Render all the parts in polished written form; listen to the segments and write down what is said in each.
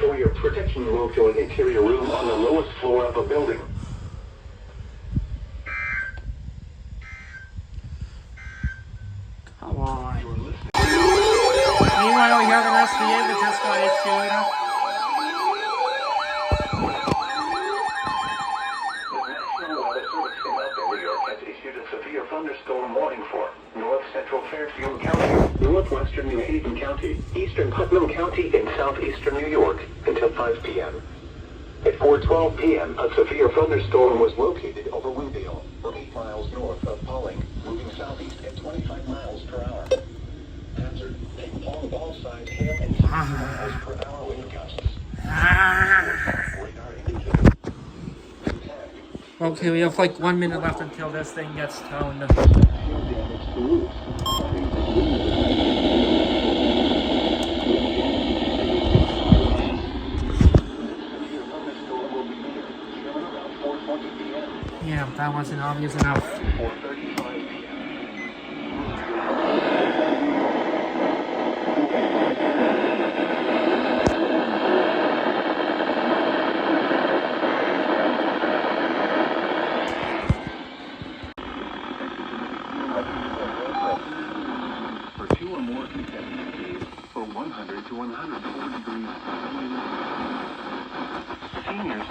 For your protection, move to an interior room on the lowest floor of a building. Come on. Meanwhile, we have an SDA that just got issued. Issued a severe thunderstorm warning for North Central Fairfield County, Northwestern New Haven County, Eastern Putnam County, and Southeastern New York until 5 p.m. At 4:12 p.m., a severe thunderstorm was located over Windale, 8 miles north of Pauling, moving southeast at 25 miles per hour. Hazard: long ball-sized hail and 60 miles per hour wind gusts. Radar indicated. Okay, we have like 1 minute left until this thing gets toned. Yeah, that wasn't obvious enough. For 2 or more consecutive days, for 100 to 104 degrees Celsius. Seniors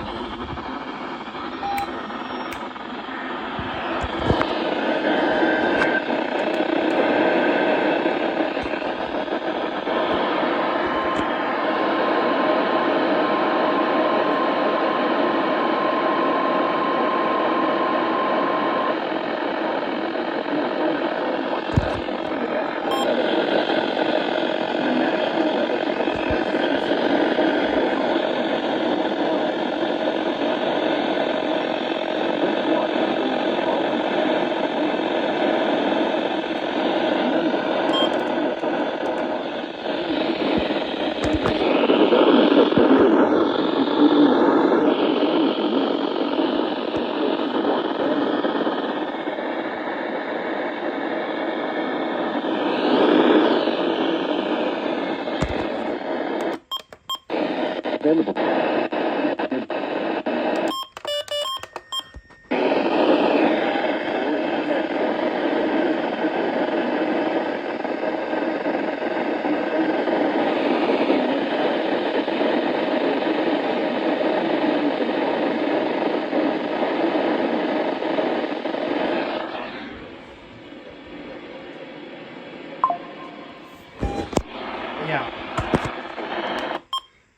Yeah.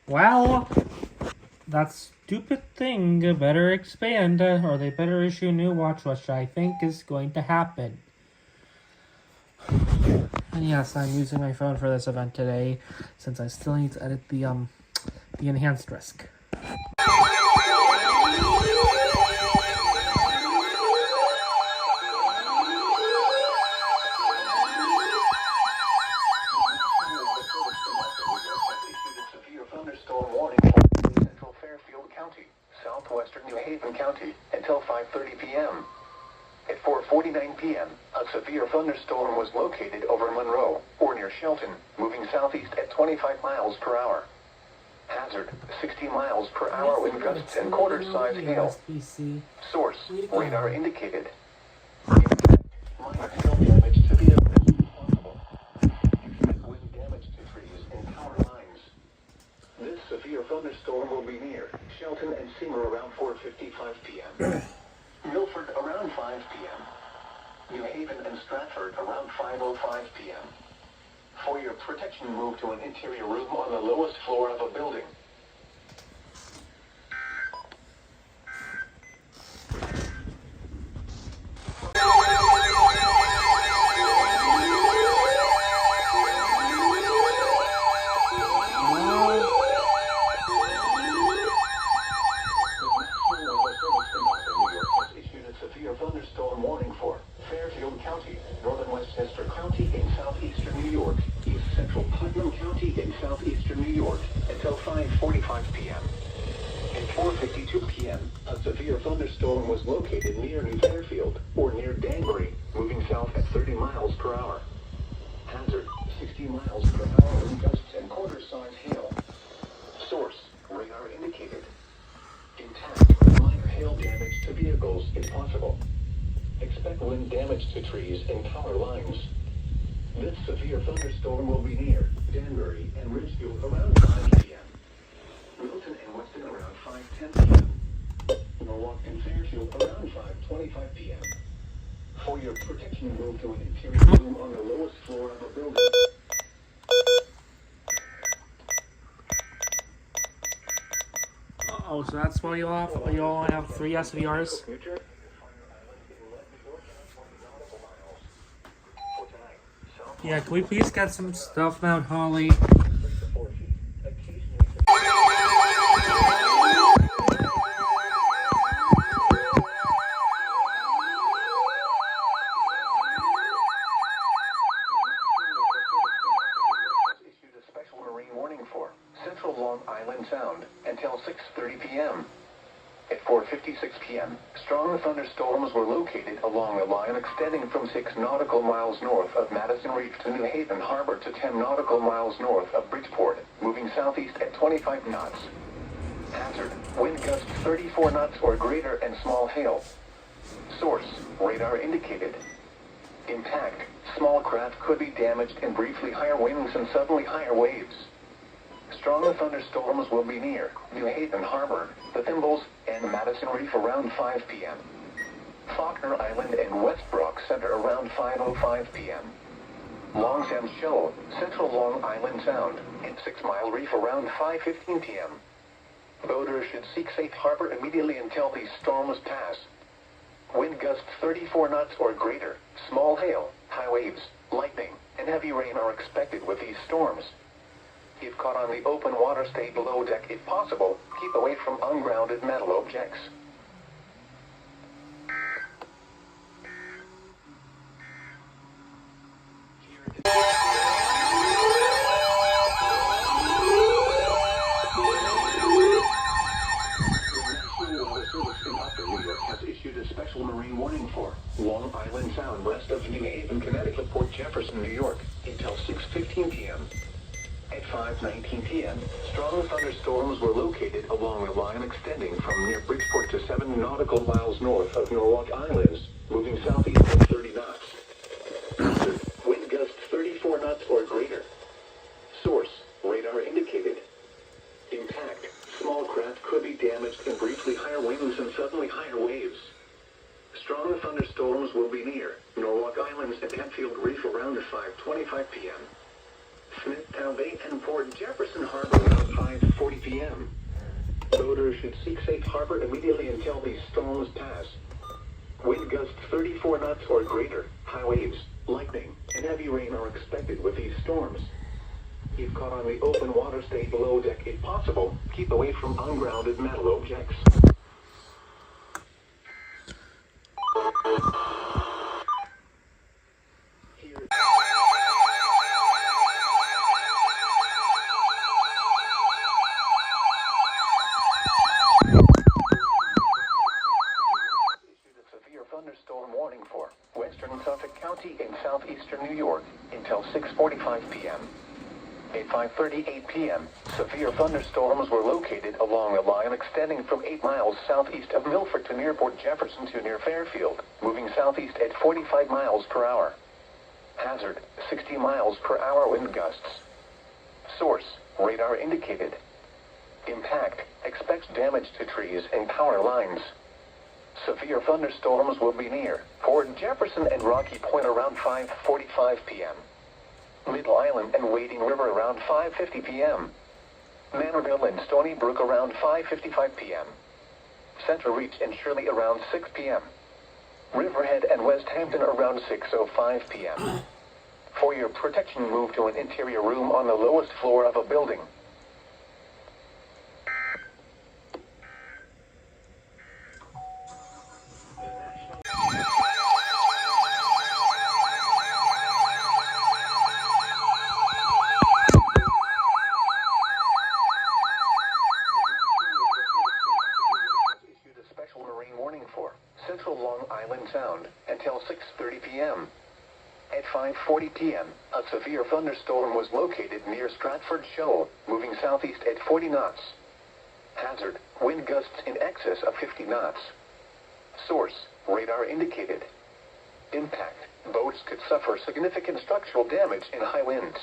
Well, that stupid thing better expand, or they better issue a new watch, which I think is going to happen. And yes, I'm using my phone for this event today, since I still need to edit the enhanced risk. Thunderstorm warning for Central Fairfield County, Southwestern New Haven County until 5:30 p.m. At 4:49 p.m., a severe thunderstorm was located over Monroe or near Shelton, moving southeast at 25 miles per hour. Hazard: 60 miles per hour wind gusts and quarter-size hail. Source: radar indicated. Minor hail damage to vehicles possible. Wind damage to trees and power lines. This severe thunderstorm will be near Shelton and Seymour around 4:55 p.m. Milford around 5 p.m. New Haven and Stratford around 5:05 p.m. For your protection, move to an interior room on the lowest floor of a building. Thunderstorm warning for Fairfield County, Northern Westchester County in southeastern New York, East Central Putnam County in southeastern New York until 5:45 p.m. At 4:52 p.m., a severe thunderstorm was located near New Fairfield or near Danbury, moving south at 30 miles per hour. Hazard: 60 miles per hour wind gusts and quarter-size hail. Source: vehicles if possible. Expect wind damage to trees and power lines. This severe thunderstorm will be near Danbury and Ridgefield around 5 p.m. Wilton and Weston around 5:10 p.m. Norwalk and Fairfield around 5:25 p.m. For your protection, move to an interior room on the lowest floor of a building. Oh, so that's why you only have 3 SVRs? Yeah, can we please get some stuff, Mount Holly? Issued a special marine warning for Central Long Island Sound until 6:30 p.m. At 4:56 p.m., strong thunderstorms were located along a line extending from 6 nautical miles north of Madison Reef to New Haven Harbor to 10 nautical miles north of Bridgeport, moving southeast at 25 knots. Hazard, wind gusts 34 knots or greater and small hail. Source, radar indicated. Impact, small craft could be damaged and briefly higher winds and suddenly higher waves. Strong thunderstorms will be near New Haven Harbor, the Thimbles, and Madison Reef around 5 p.m. Faulkner Island and West Brock Center around 5:05 p.m. Long Sam Shoal, Central Long Island Sound, and 6 Mile Reef around 5:15 p.m. Boaters should seek safe harbor immediately until these storms pass. Wind gusts 34 knots or greater, small hail, high waves, lightning, and heavy rain are expected with these storms. If caught on the open water, stay below deck if possible. Keep away from ungrounded metal objects. Has issued a special marine warning for Long Island Sound west of New Haven, Connecticut, Port Jefferson, New York, until 6:15 p.m. At 5:19 p.m., strong thunderstorms were located along a line extending from near Bridgeport to 7 nautical miles north of Norwalk Islands, moving southeast at 30 knots. Wind gusts 34 knots or greater. Source, radar indicated. Impact, small craft could be damaged and briefly higher winds and suddenly higher waves. Strong thunderstorms will be near Norwalk Islands and Hatfield Reef around 5:25 p.m. Smithtown Bay and Port Jefferson Harbor around 5:40 p.m. Boaters should seek safe harbor immediately until these storms pass. Wind gusts 34 knots or greater, high waves, lightning, and heavy rain are expected with these storms. If caught on the open water, stay below deck if possible. Keep away from ungrounded metal objects. Thunderstorm warning for western Suffolk County in southeastern New York until 6:45 p.m. At 5:38 p.m., severe thunderstorms were located along a line extending from 8 miles southeast of Milford to near Port Jefferson to near Fairfield, moving southeast at 45 miles per hour. Hazard, 60 miles per hour wind gusts. Source, radar indicated. Impact, expects damage to trees and power lines. Severe thunderstorms will be near Port Jefferson and Rocky Point around 5:45 p.m. Middle Island and Wading River around 5:50 p.m. Manorville and Stony Brook around 5:55 p.m. Center Reach and Shirley around 6 p.m. Riverhead and West Hampton around 6:05 p.m. For your protection, move to an interior room on the lowest floor of a building. Central Long Island Sound until 6:30 p.m. At 5:40 p.m., a severe thunderstorm was located near Stratford Shoal, moving southeast at 40 knots. Hazard, wind gusts in excess of 50 knots. Source, radar indicated. Impact, boats could suffer significant structural damage in high winds.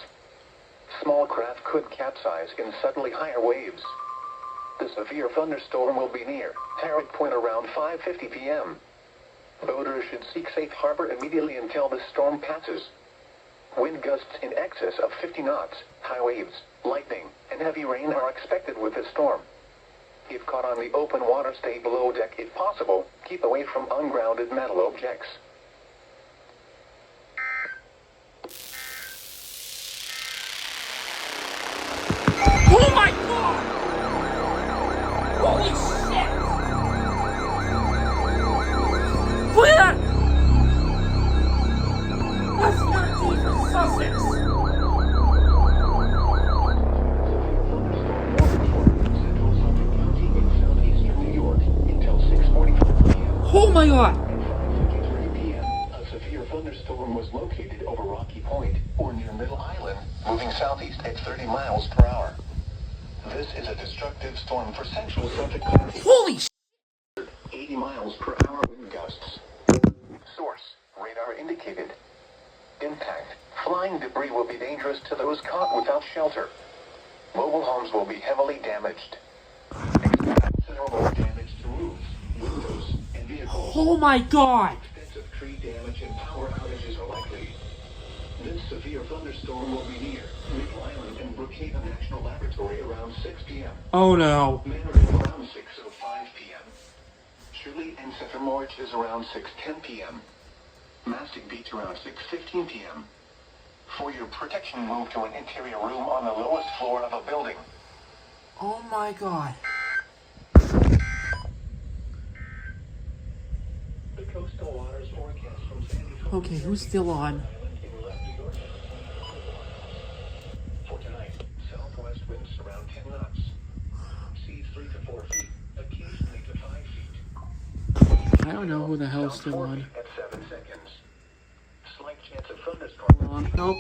Small craft could capsize in suddenly higher waves. The severe thunderstorm will be near Harrod Point around 5:50 p.m. Boaters should seek safe harbor immediately until the storm passes. Wind gusts in excess of 50 knots, high waves, lightning, and heavy rain are expected with this storm. If caught on the open water, stay below deck if possible. Keep away from ungrounded metal objects. Oh my god! Holy shit! Look at that! That's 13 for Sussex! Oh my god! At 5:53 p.m., a severe thunderstorm was located over Rocky Point, or near Middle Island, moving southeast at 30 miles per hour. This is a destructive storm for central Suffolk County. Holy shit! 80 miles per hour wind gusts. Source, radar indicated. Impact, flying debris will be dangerous to those caught without shelter. Mobile homes will be heavily damaged. Expect considerable damage to roofs, windows, and vehicles. Oh my god! Extensive tree damage and power outages are likely. This severe thunderstorm will be near Middle Island and Brookhaven National Laboratory around 6 p.m. Oh no. Mandarin around 6:05 p.m. Shirley and Centremorge is around 6:10 p.m. Mastic Beach around 6:15 p.m. For your protection, move to an interior room on the lowest floor of a building. Oh my god. The coastal waters forecast from Sandy Hook. Okay, who's still on? For tonight, southwest winds around 10 knots. Seas 3 to 4 feet, occasionally to 5 feet. I don't know who the hell's South still 4 on. feet at 7 seconds. Slight chance of thunderstorm. Nope.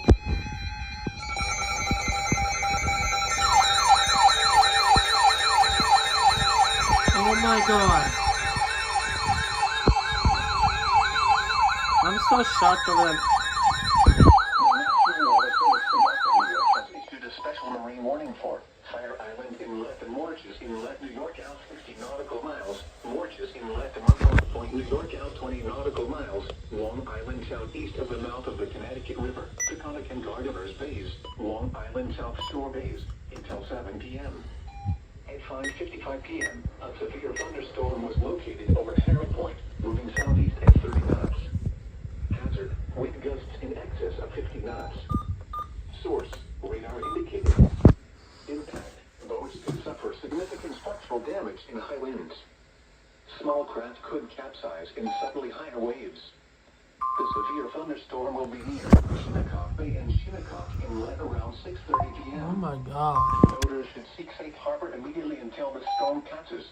Oh my god. I'm still shocked over that. Has issued a special marine warning for Fire Island Inlet and Morges Inlet, New York out 60 nautical miles. Morges Inlet and Montauk Point, New York out 20 nautical miles. Long Island southeast of the mouth of the Connecticut River. Taconic and Gardiner's Bays. Long Island South Shore Bays until 7 p.m. At 5:55 p.m., a severe thunderstorm was located over Harrod Point, moving southeast at 30 knots. Hazard, wind gusts in excess of 50 knots. Source, radar indicated. Impact, boats could suffer significant structural damage in high winds. Small craft could capsize in suddenly higher waves. The severe thunderstorm will be near Shinnecock Bay and Shinnecock Inlet around 6:30 p.m. Oh my god. Boaters should seek safe harbor immediately until the storm passes.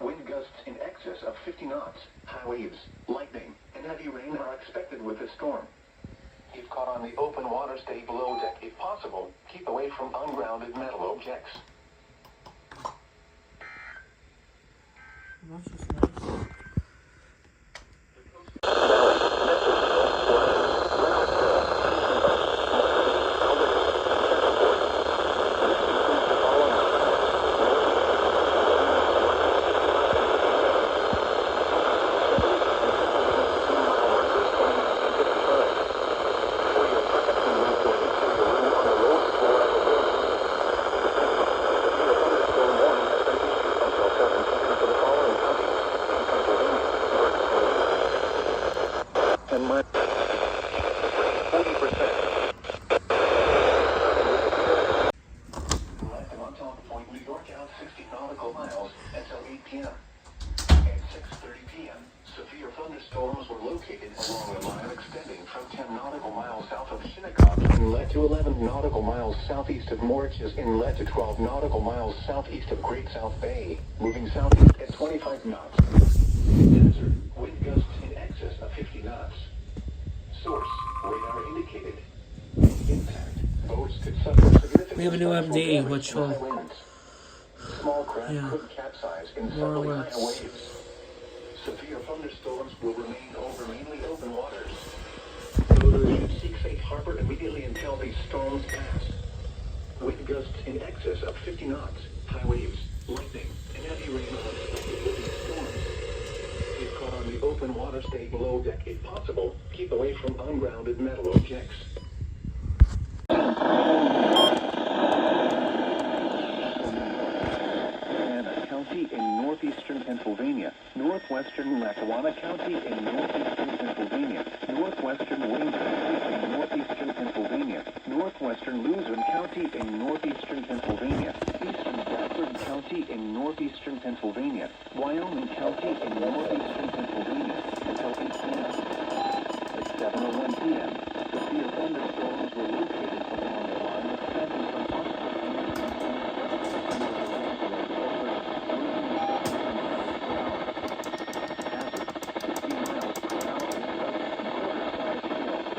Wind gusts in excess of 50 knots, high waves, lightning, and heavy rain are expected with this storm. If caught on the open water, stay below deck if possible. Keep away from ungrounded metal objects. That's just nice. And my 40%. Left of Montauk Point, New York out 60 nautical miles until 8 p.m. At 6:30 p.m., severe thunderstorms were located along a line extending from 10 nautical miles south of Shinnecock Inlet to 11 nautical miles southeast of Morges Inlet to 12 nautical miles southeast of Great South Bay, moving southeast at 25 knots. Hazard, wind gusts in excess of 50 knots. Source, radar indicated. Impact, boats could suffer significant We have a new structural MD, damage which in high will- winds. Small craft yeah, could capsize in more or suddenly less. higher waves. Severe thunderstorms will remain over mainly open waters. Boaters should seek safe harbor immediately until these storms pass. Wind gusts in excess of 50 knots, high waves, lightning, and heavy rain are expected with these storms. If caught on the open water, stay below deck if possible. Keep away from ungrounded metal objects. County in northeastern Pennsylvania, northwestern Lackawanna County in northeastern Pennsylvania, northwestern Wayne County in northeastern Pennsylvania, northwestern Luzerne County in northeastern Pennsylvania, eastern Bradford County in northeastern Pennsylvania, Wyoming County in northeastern Pennsylvania until 8 p.m. At 7:01 p.m., severe thunderstorms were located along the line of traffic from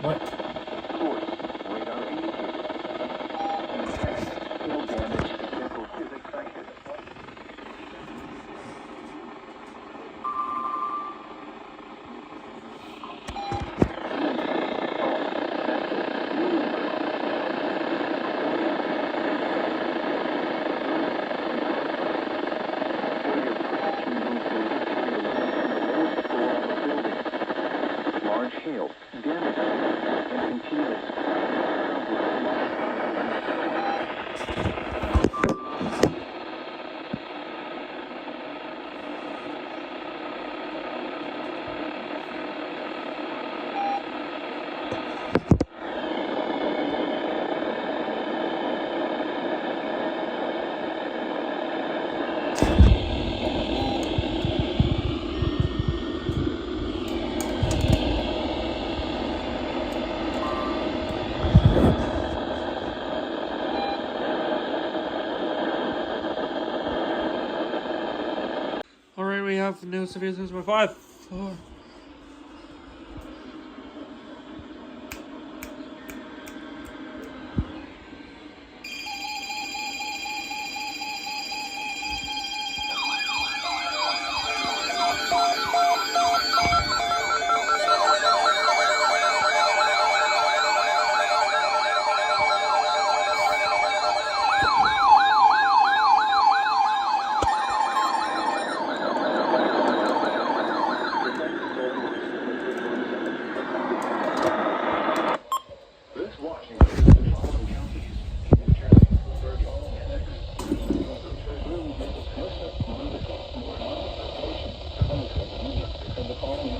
What? Source, radar indicated. Impact, hail damage, vehicle is excited. Large hail, damage, and continuous. Alright, we have new severe thunderstorms by 5, 4. This watch includes the following counties: New Jersey, Virginia, and the following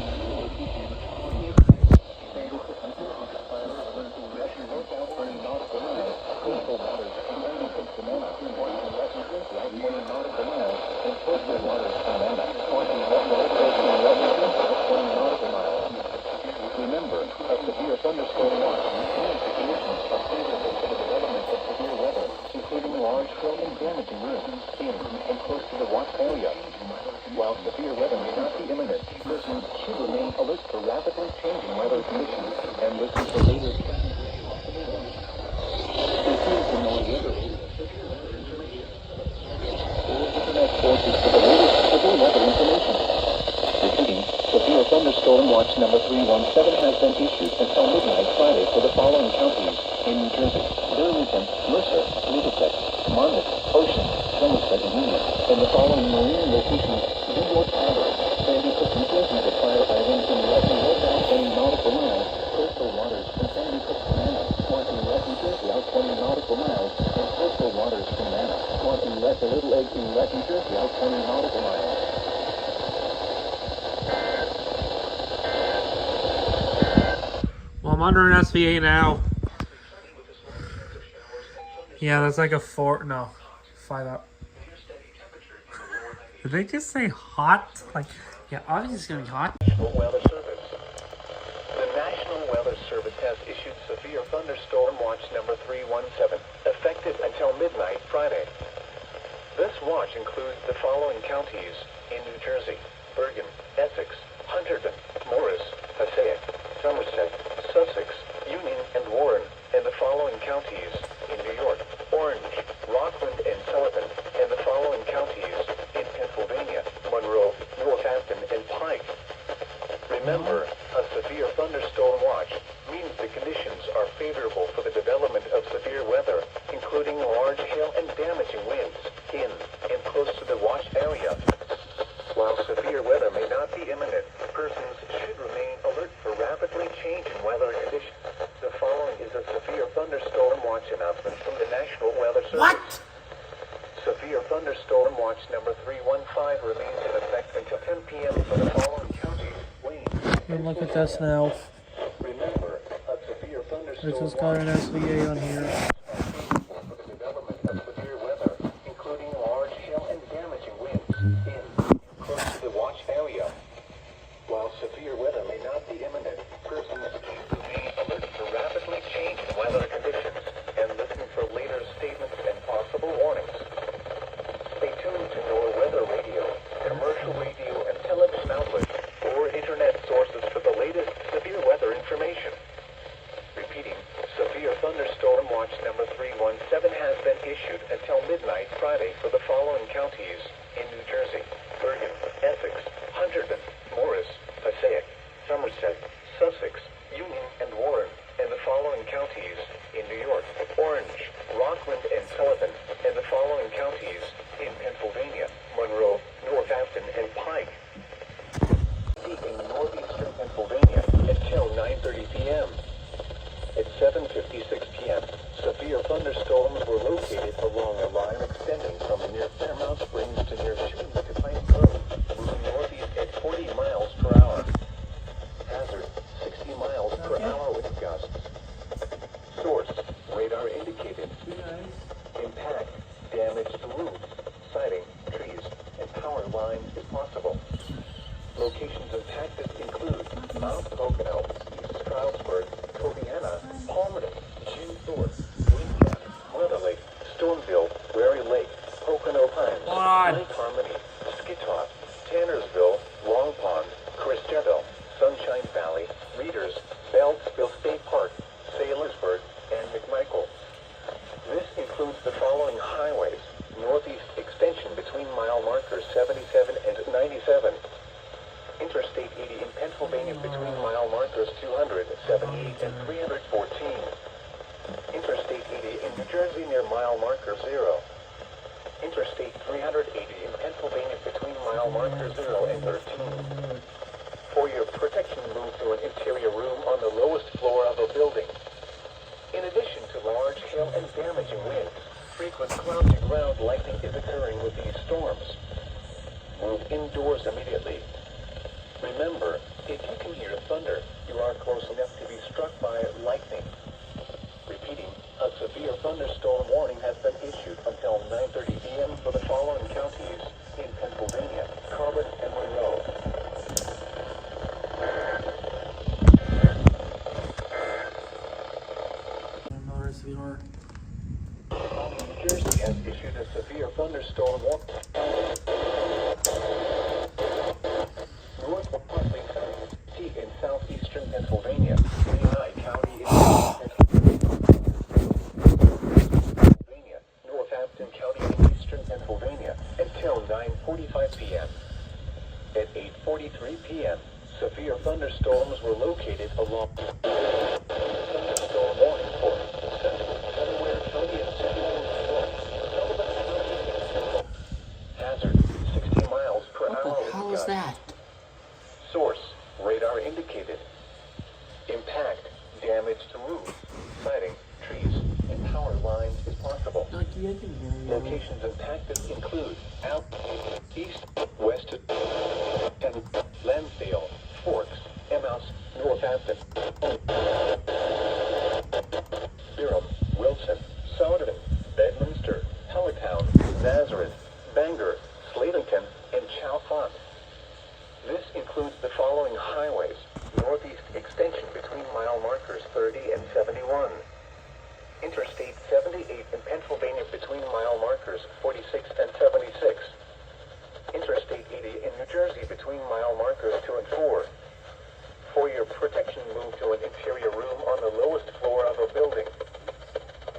coastal waters from 96 to Manila, without 20 nautical miles, and coastal waters from Manila, 20 nautical miles. Remember, a severe thunderstorm watch means the conditions are favorable for the development of severe weather, including large hail and damaging winds in and close to the watch area. While severe weather may not be imminent, persons should remain alert for rapidly changing weather conditions and listen for latest Internet sources for the latest severe weather information. Repeating, severe thunderstorm watch number 317 has been issued until midnight Friday for the following counties in New Jersey: Burlington, Mercer, Middlesex, Monmouth, Ocean, Somerset, and Union, and the following marine locations: New York Harbor, Sandy Hook, New Jersey, with fire islands in less than 20 nautical miles, coastal waters from Sandy Hook to Manila, Swanton, West New Jersey, out 20 nautical miles, and coastal waters from Manila, Swanton, West, and Little Egg in West New Jersey, out 20 nautical miles. Well, I'm under an SVA now. Yeah, that's like a 4, no, 5 up. Did they just say hot? Like, yeah, obviously it's gonna be hot. National Weather Service. The National Weather Service has issued severe thunderstorm watch number 317, effective until midnight Friday. This watch includes the following counties in New Jersey: Bergen, Essex, Hunterdon, Morris, Passaic, Somerset, Sussex, Union, and Warren, and the following counties in New York: Orange, Rockland, and Sullivan, and the following counties in Pennsylvania: Monroe, Northampton, and Pike. thunderstorm watch number 315 remains in effect until 10 p.m. for the following counties: Wayne. And look at this now. Remember, a severe thunderstorm This has got an SVA on here. for the development of severe weather, including large hail and damaging winds in close to the watch area. While severe weather may not be imminent, persons should remain alert to rapidly changing weather conditions and listen for later statements and possible warnings. Stay tuned to your weather radio, commercial radio and television outlets, or internet sources for the latest severe weather information. Repeating, severe thunderstorm watch number 317 has been issued until midnight Friday for the following counties in New Jersey: Bergen, Essex, Hunterdon, Morris, Passaic, Somerset, Sussex, Union, and Warren, and the following counties in New York: Orange, Rockland, and Sullivan, and the following counties in Pennsylvania: Monroe, Northampton, and Pike. In northeastern Pennsylvania until 9:30 p.m. At 7:56 p.m., severe thunderstorms were located along a line extending from near Fairmount Springs to near Sheen to Pine Grove, moving northeast at 40 miles per hour. Hazard, 60 miles per hour with gusts. Source, radar indicated. Impact, damage to roofs, siding, trees, and power lines if possible. Locations impacted include Mount Pocono, East Stroudsburg, Tobiana, Palmerton, June Thorpe, Winchester, Mother Lake, Stormville, Wary Lake, Pocono Pines, Lake Harmony, Skitoff, Tannersville, Long Pond, Christeville, Sunshine Valley, Reeders, Beltsville State Park, Sailorsburg, and McMichael. This includes the following highways: northeast extension between mile markers 77 and 97. Interstate 80 in Pennsylvania between mile markers 200, 78, and 314. Interstate 80 in New Jersey near mile marker 0. Interstate 380 in Pennsylvania between mile markers 0 and 13. For your protection, move to an interior room on the lowest floor of a building. In addition to large hail and damaging winds, frequent cloudy ground lightning is occurring with these storms. Move indoors immediately. Remember, if you can hear thunder, you are close enough to be struck by lightning. Repeating, a severe thunderstorm warning has been issued until 9:30 p.m. for the following counties in Pennsylvania: Carbon and Monroe. New Jersey has issued a severe thunderstorm warning. North of partly sunny in southeastern Pennsylvania, Lehigh County in Pennsylvania, Northampton County in eastern Pennsylvania, until 9:45 p.m. At 8:43 p.m., severe thunderstorms were located along thunderstorm warning for Delaware County and Central Sullivan County. Hazard, 60 miles per hour. What the hell is that? Source, radar indicated. Impact, damage to roofs, siding, trees, and power lines is possible. Locations impacted include out, east, west, and Lansdale, Forks, Emmaus, Northampton, Durham, Wilson, Souderton, Bedminster, Hellertown, Nazareth, Bangor, Slatington, and Chalfont. This includes the following highways: northeast extension between mile markers 30 and 71. Interstate 78 in Pennsylvania between mile markers 46 and 76. Interstate 80 in New Jersey between mile markers 2 and 4. For your protection, move to an interior room on the lowest floor of a building.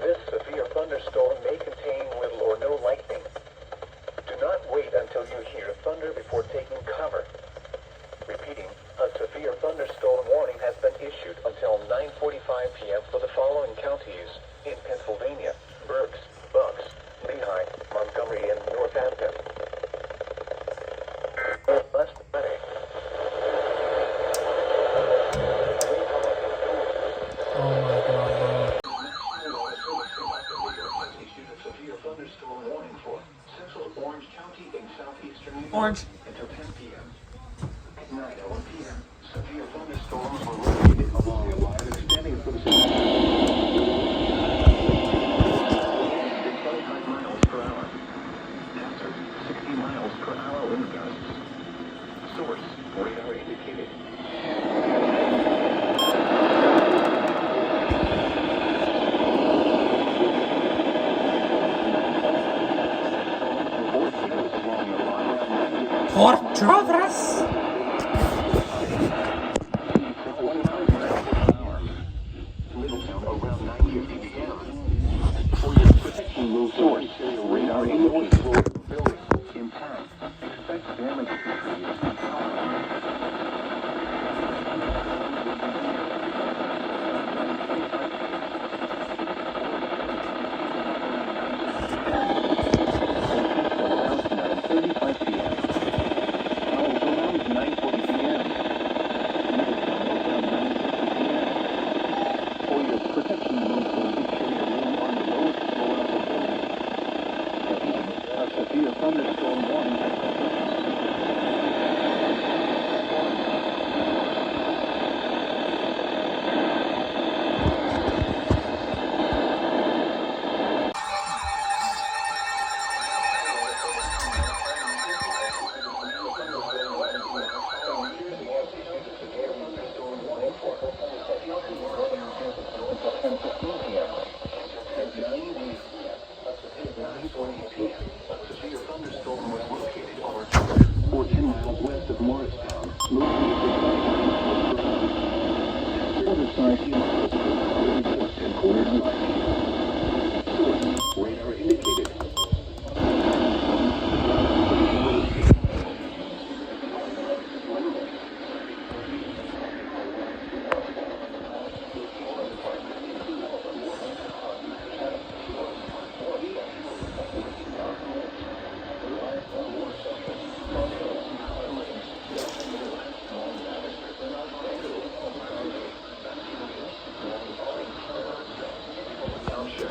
This severe thunderstorm may contain little or no lightning. Do not wait until you hear thunder before taking cover. Repeating, a severe thunderstorm warning has been issued until 9:45 p.m. for the following counties in Pennsylvania: Berks, Bucks, Lehigh, Montgomery, and Northampton. Last Friday. southwestern New York Orange. until 10 p.m. At 9:01 p.m., severe thunderstorms were located along a line extending from 25 miles per hour. After 60 miles per hour wind gusts. Source, radar indicated. Por Trovras. Middletown around 9:50 p.m. For your protection, move source. Radar indicated. Building. Impact. Expect damage to trees and power lines. Around 9:35 p.m. Around 9:40 p.m. For your protection, move to secure your room on the lowest floor of the building. A severe thunderstorm warning has been issued. Severe thunderstorm was located over 14 miles west of Morristown. Other side, and quarter source, radar indicated.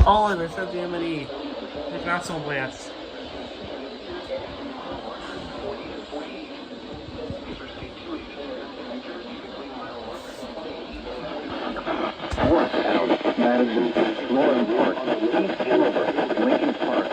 Alle dessa DMRI. Prekrasną bojac. Morristown, Madison, Lauren Park, East Hanover, Lincoln Park,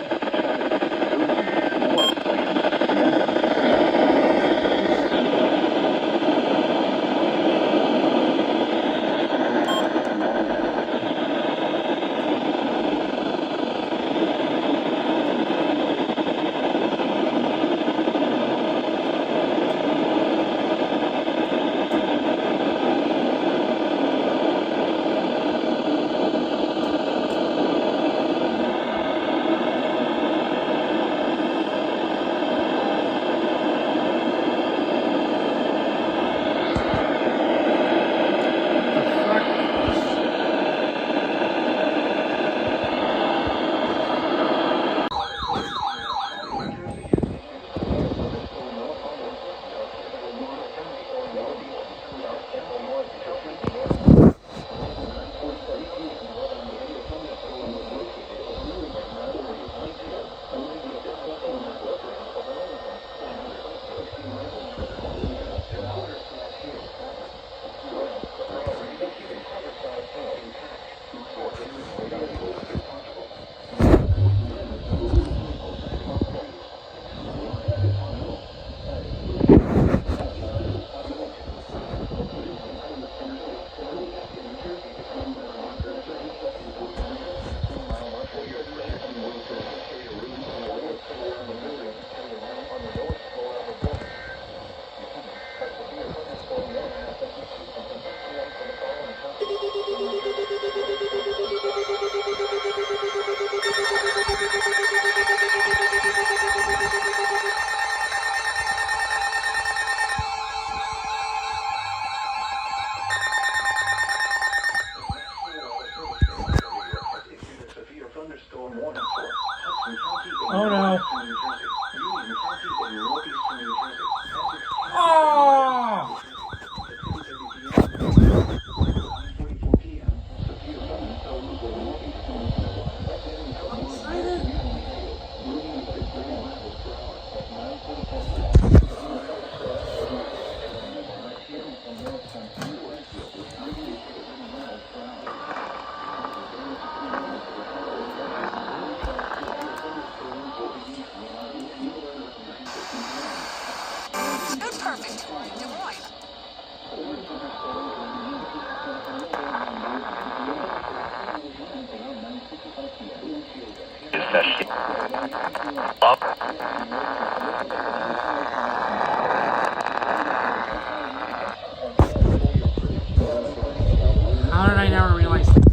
How did I never realize this?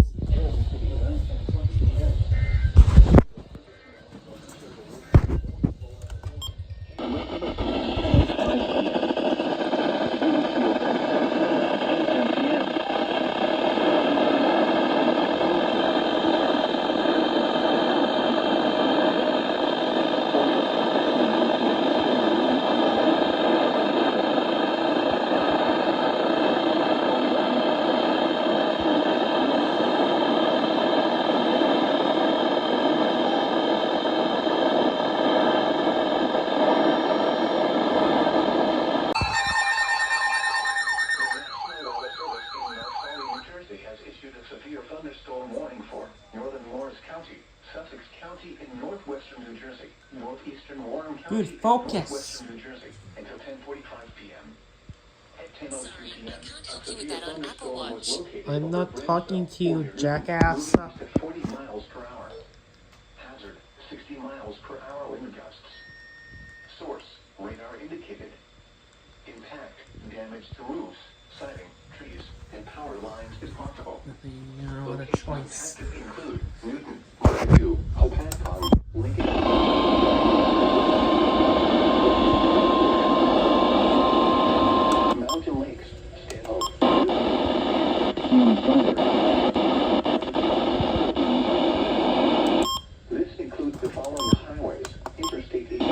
Has issued a severe thunderstorm warning for northern Morris County, Sussex County in northwestern New Jersey, northeastern Warren County, Dude, focus. northwestern New Jersey until 10:45 p.m. At 10:03 p.m., Can't a help you with severe that on Apple thunderstorm was Watch. located I'm over not Bridgeville, talking to you, Warrior, jackass. moving east at 40 miles per hour. Hazard, 60 miles per hour wind gusts. Source, radar indicated. Impact, damage to roofs, siding, trees, and power lines is possible. You know what a Locations choice. impacted include Newton, Mountview, Hopatcong, Lincoln. Mountain Lakes, Stanhope. This includes the following highways: Interstate 80.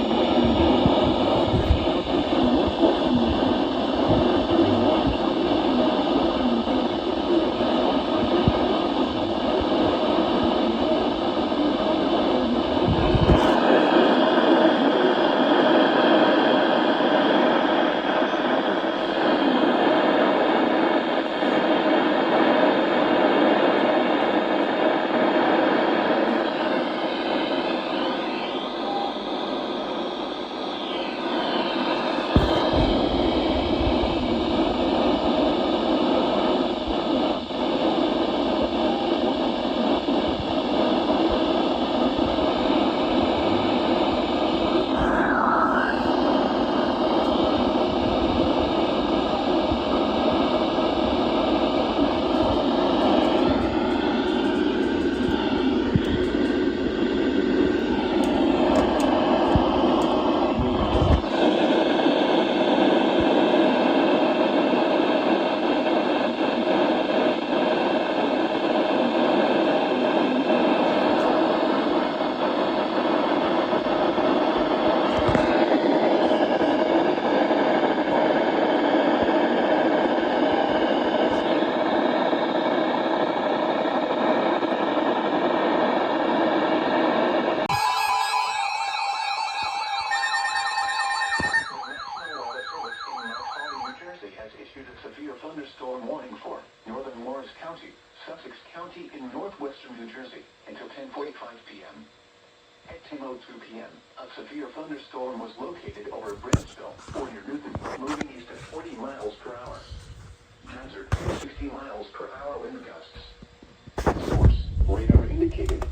Has issued a severe thunderstorm warning for northern Morris County, Sussex County in northwestern New Jersey until 10:45 p.m. At 10:02 p.m., a severe thunderstorm was located over Bridgeville, or near Newton, moving east at 40 miles per hour. Hazard, 60 miles per hour wind gusts. Source, radar indicated.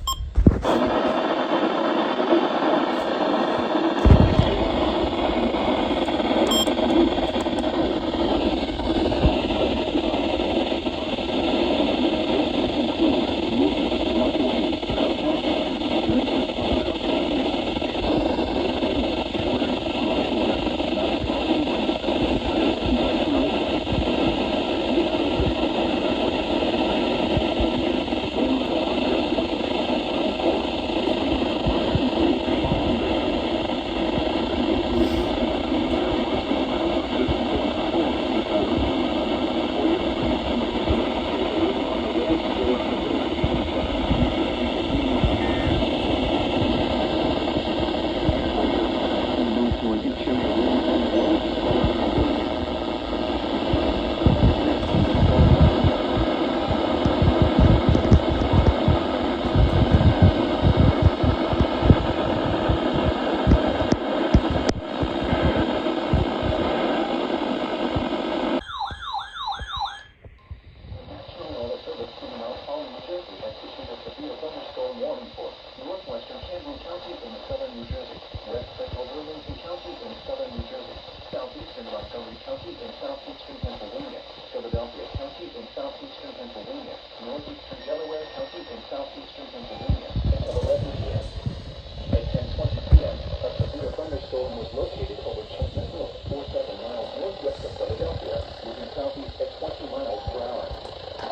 storm was located over Chestnut Hill, 47 miles northwest of Philadelphia, moving southeast at 20 miles per hour.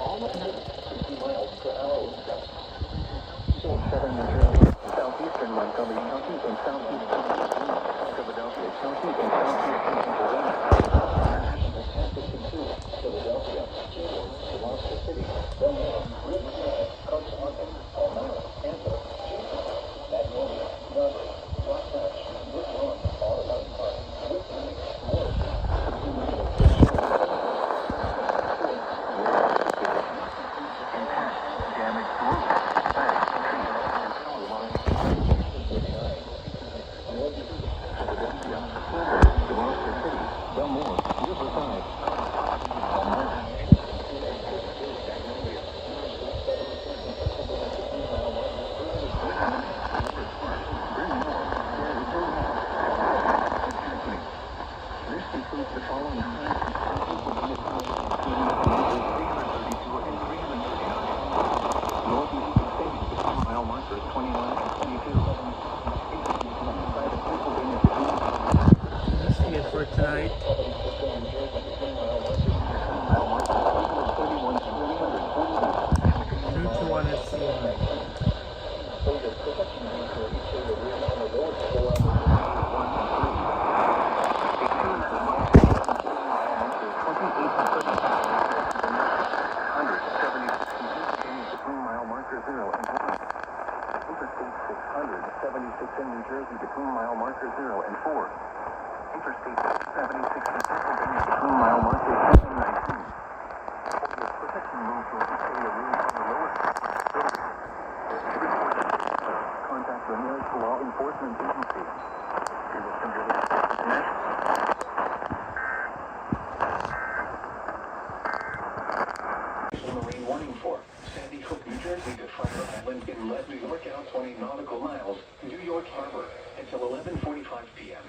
All of them 60 miles per hour wind gusts. Source southern New Jersey, southeastern Montgomery County, and southeastern Philadelphia County, and southeastern Pennsylvania. Philadelphia, Gloucester City, Belmont, Riverside, Conshohocken, Palmyra, Tampa, Jacksonville, Magnolia, Nutley, Wasatch, Woodlawn, Audubon Park, Whitney, Morris, damaged roads, banks, trees, and power lines. Philadelphia, Gloucester City, Belmont, Riverside. This includes the following times and people in the south, including 332 and 339. Northeast of State, the 10-mile markers 29 and 22. Inside of Pennsylvania, Let's see it for tonight. 3 to 1 is in New Jersey between mile marker 0 and 4. Interstate 76 in Pennsylvania between mile marker 10 and 19. For your protection rules will detail your room on the lowest building. Contact your nearest law enforcement agency. We will send your Marine warning for Sandy Hook, New Jersey to Fire Island Inlet, New York out 20 nautical miles, New York Harbor until 11:45 p.m.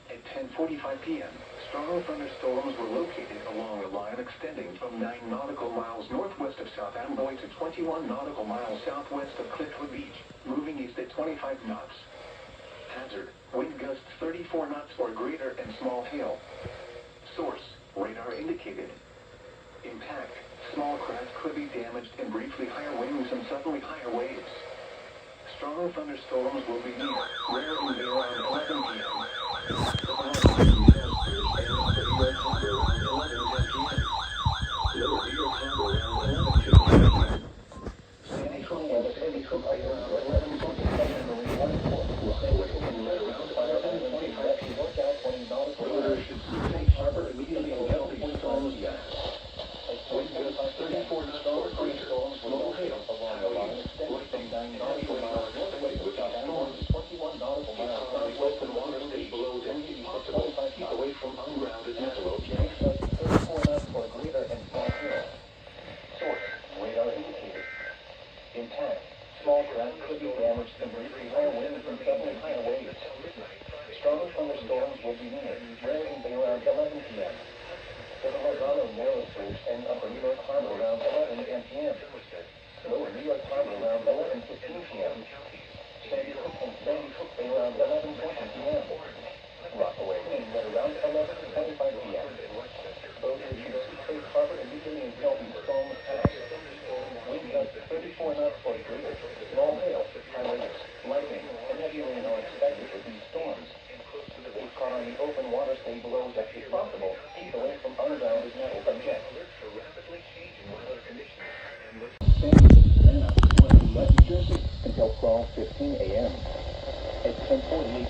At 10:45 p.m., strong thunderstorms were located along a line extending from 9 nautical miles northwest of South Amboy to 21 nautical miles southwest of Cliffwood Beach, moving east at 25 knots. Hazard, wind gusts 34 knots or greater and small hail. Source, radar indicated. Impact, small craft could be damaged and briefly higher winds and suddenly higher waves. Strong thunderstorms will be near, rare and may around 11 p.m.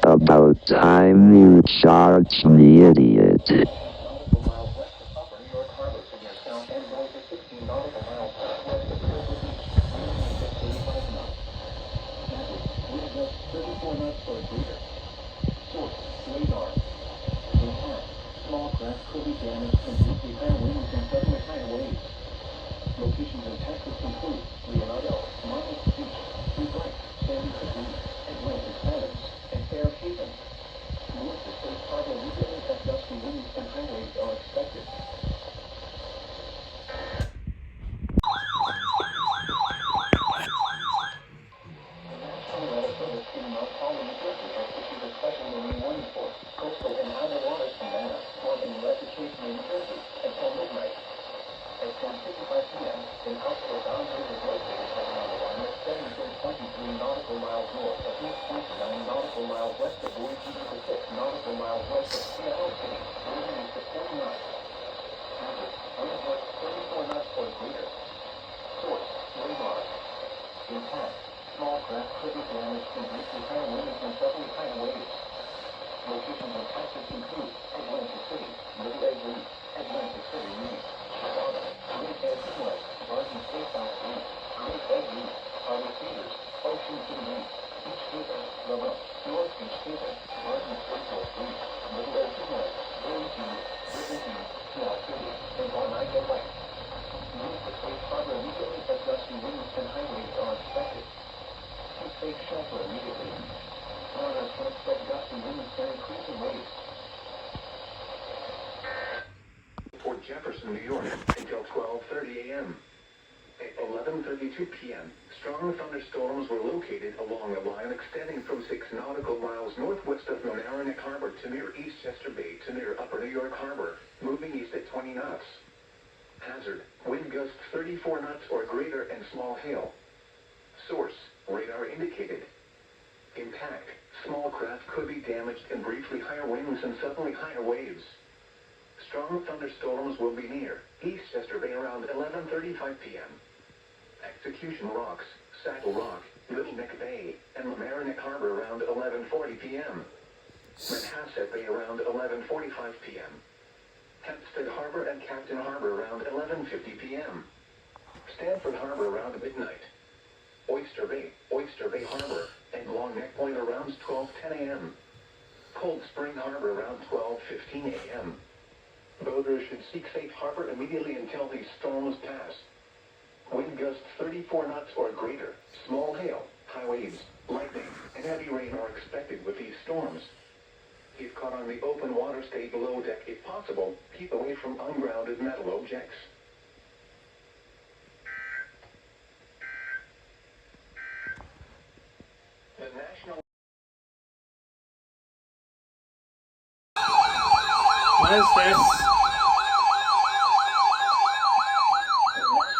About time you charge me, idiot. North to State Harbor, legally at gusty winds and high miles west of Seattle City, moving east at 40 knots. Hazard, wind gusts 34 knots or greater. Source, radar. Impact, small craft could be damaged from briefly higher winds and suddenly higher waves. Locations of Texas include Atlantic City, Little Egg Reef, Atlantic City Reef, Chihuahua, Winnipeg West, Garden State South Reef, Great Egg Reef, Holly Cedars, Ocean City Reef, Beach Haven, Lubbock, North Beach Haven, Garden State North Reef, Little Egg West, Berry Beach, River Beach, Canal City, and Oneida Lake. Move to safe harbor immediately as gusty winds and high waves are expected. Take safe shelter immediately. Foreigners can expect gusty winds and increasing waves. Port Jefferson, New York, until 12:30 a.m. At 11:32 p.m., strong thunderstorms were located along a line extending from 6 nautical miles northwest of Mamaroneck Harbor to near Eastchester Bay to near Upper New York Harbor, moving east at 20 knots. Hazard, wind gusts 34 knots or greater and small hail. Source, radar indicated. Impact, small craft could be damaged in briefly higher winds and suddenly higher waves. Strong thunderstorms will be near Eastchester Bay around 11:35 p.m. Execution Rocks, Saddle Rock, Little Neck Bay, and Mamaroneck Harbor around 11:40 p.m. Manhasset Bay around 11:45 p.m. Hempstead Harbor and Captain Harbor around 11:50 p.m. Stanford Harbor around midnight. Oyster Bay Harbor, and Long Neck Point around 12:10 a.m. Cold Spring Harbor around 12:15 a.m. Boaters should seek safe harbor immediately until these storms pass. Wind gusts 34 knots or greater, small hail, high waves, lightning, and heavy rain are expected with these storms. If caught on the open water, stay below deck if possible. Keep away from ungrounded metal objects. The National What is this?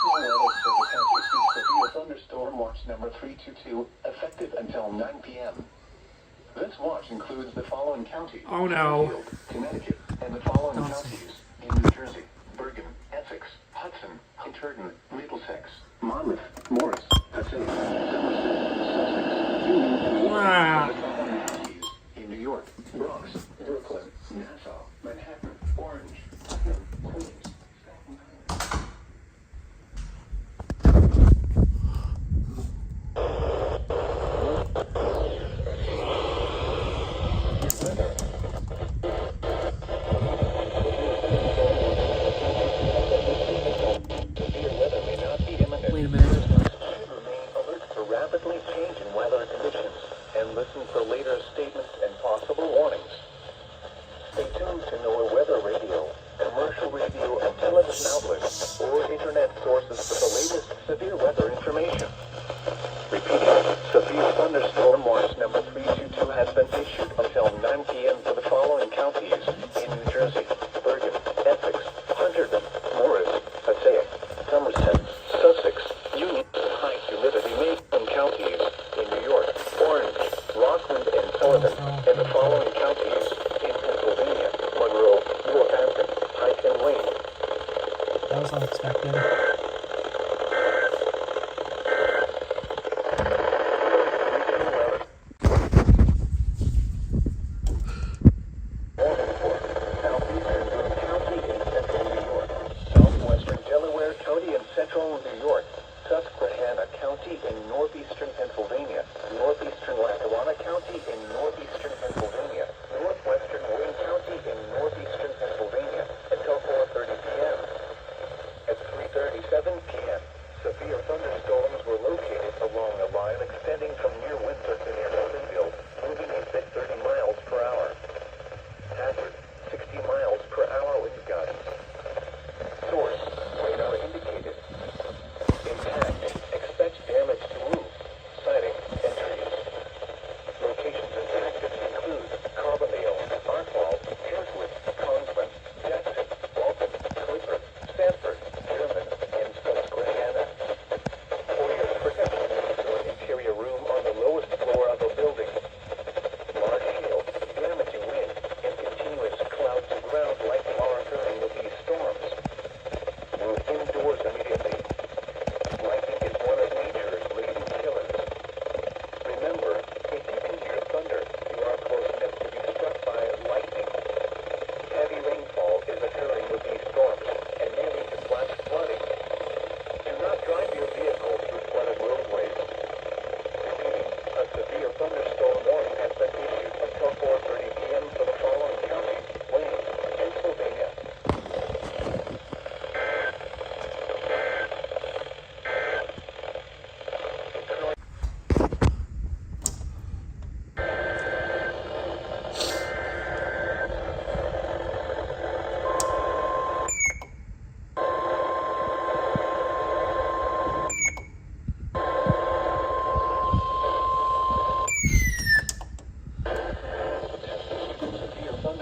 Weather Service has issued severe thunderstorm watch number 322, effective until 9 p.m. This watch includes the following counties: Oh no. Fairfield, Connecticut, and the following counties: in New Jersey, Bergen, Essex, Hudson, Hunterdon, Middlesex, Monmouth, Morris, Passaic, Somerset, Sussex, Union, and Wow. the following counties: in New York, Bronx, Brooklyn, Nassau, Manhattan, Orange, Putnam, Queens, Staten Island. Wait a minute. Remain alert to rapidly changing weather conditions and listen for later statements and possible warnings. Stay tuned to NOAA Weather Radio, commercial radio and television outlets, or internet sources for the latest severe weather information. Repeating, severe thunderstorm watch number 322 has been issued until 9 p.m. for the following counties: in New Jersey, Bergen, Essex, Hunterdon, Morris, Passaic, Somerset, Sussex, Union, and high humidity Macon counties; in New York, Orange, Rockland, and Sullivan, and the following counties: in Pennsylvania, Monroe, Northampton, Pike, and Wayne. That was unexpected. At 3:30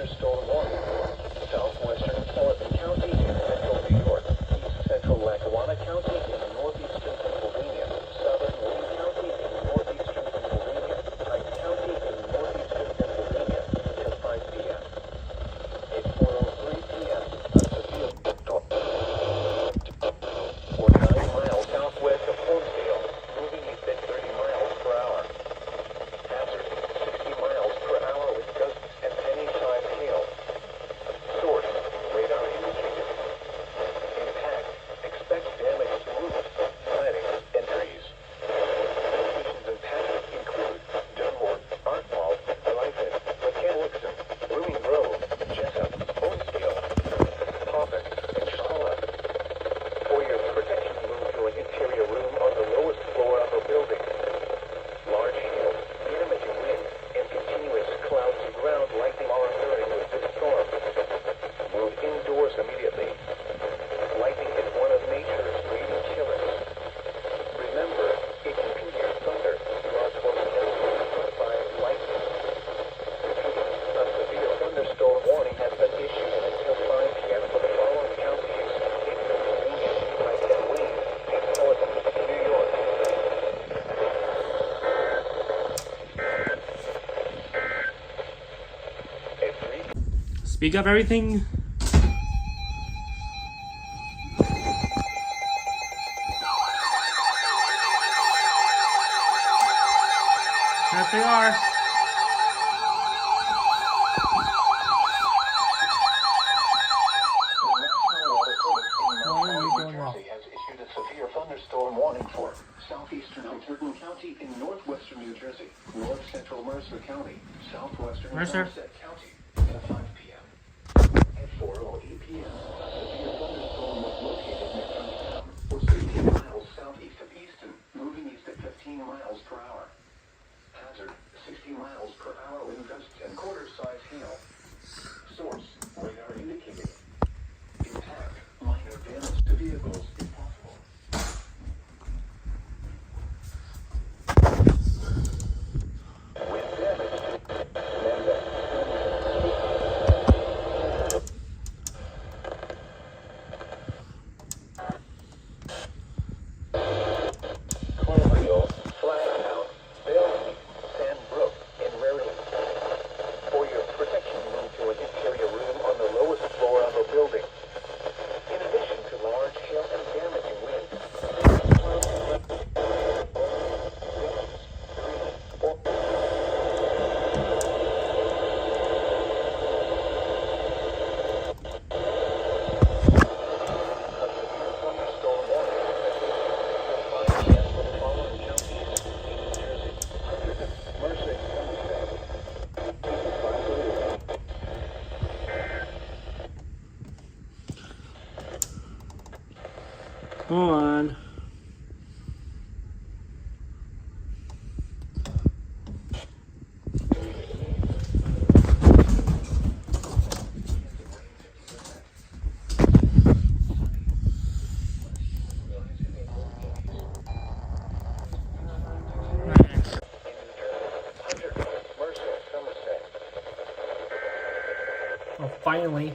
thunderstorm warning for southwestern Sullivan County in central New York, east central Lackawanna County in northeastern Pennsylvania, southern Wayne County in northeastern Pennsylvania, Pike County in northeastern Pennsylvania until 5 p.m. At 4:03 p.m., a severe storm or 9 miles southwest of Homestead, moving east at 30 miles per hour. Hazard, 60 miles per hour with gusts and penny-sized hail. Source, radar indicated. Impact, expect damage to roofs, siding, and trees. Locations impacted include Dunmore, Artwald, Blythe, McCann-Wixon, Blooming Grove, Jessup, Homestead, Poppin, and Charlotte. For your protection, move to an interior room on the lowest floor of a building. Large hail, damaging wind, and continuous clouds of ground likely are occurring with this storm. Move indoors immediately. Lightning is one of nature's leading killers. Remember, if you can hear thunder, you are close to struck by lightning. Repeating, a severe thunderstorm warning has been issued until 5 p.m. for the following counties: in Pennsylvania, Pike and Wayne, and Sullivan, New York. At 3 Speak up, everything. Yes, they are. Why are you going off? has issued a severe thunderstorm warning for southeastern Hunterdon County in northwestern New Jersey, north central Mercer County, southwestern Mercer. Somerset County until 5 p.m. At 4:08 p.m., a severe thunderstorm was located near Frenchtown, or 16 miles southeast of Easton, moving east at 15 miles per hour. Hazard, 60 miles per hour with gusts and quarter-size hail. Source, radar indicated. Impact, minor damage to vehicles if possible. Wind damage. Cloverhill, Flagtown, Bellevue, Sandbrook, and Raritan. For your protection, move to an interior room on the lowest floor of a building. In addition to large hail and damaging wind, Go on. Oh, finally.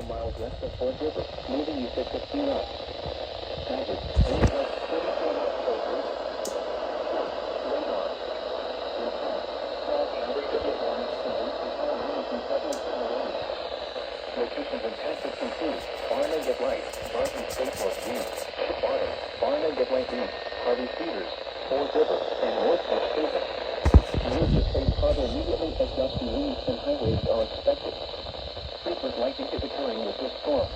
miles west of Fort River, moving east at 50 knots. Hazard, wind gusts 34 knots southwest. Radar. Impact. Small average of performance storm and power lines in southern California. Locations and tactics include Barna Get Light, Barton State Northeast, Barna Get Light East, Harvey Cedars, Fort River, and Northwest Haven. Use the safe harbor immediately as gusty winds and high waves are expected. Frequent lightning is occurring with this storm.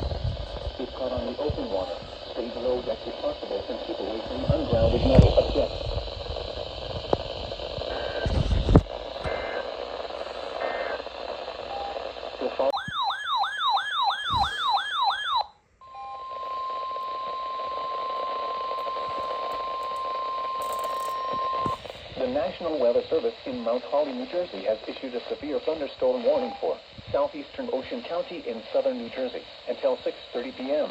If caught on the open water, stay below deck if possible and keep away from ungrounded metal objects. The National Weather Service in Mount Holly, New Jersey has issued a severe thunderstorm warning for southeastern Ocean County in southern New Jersey until 6:30 p.m.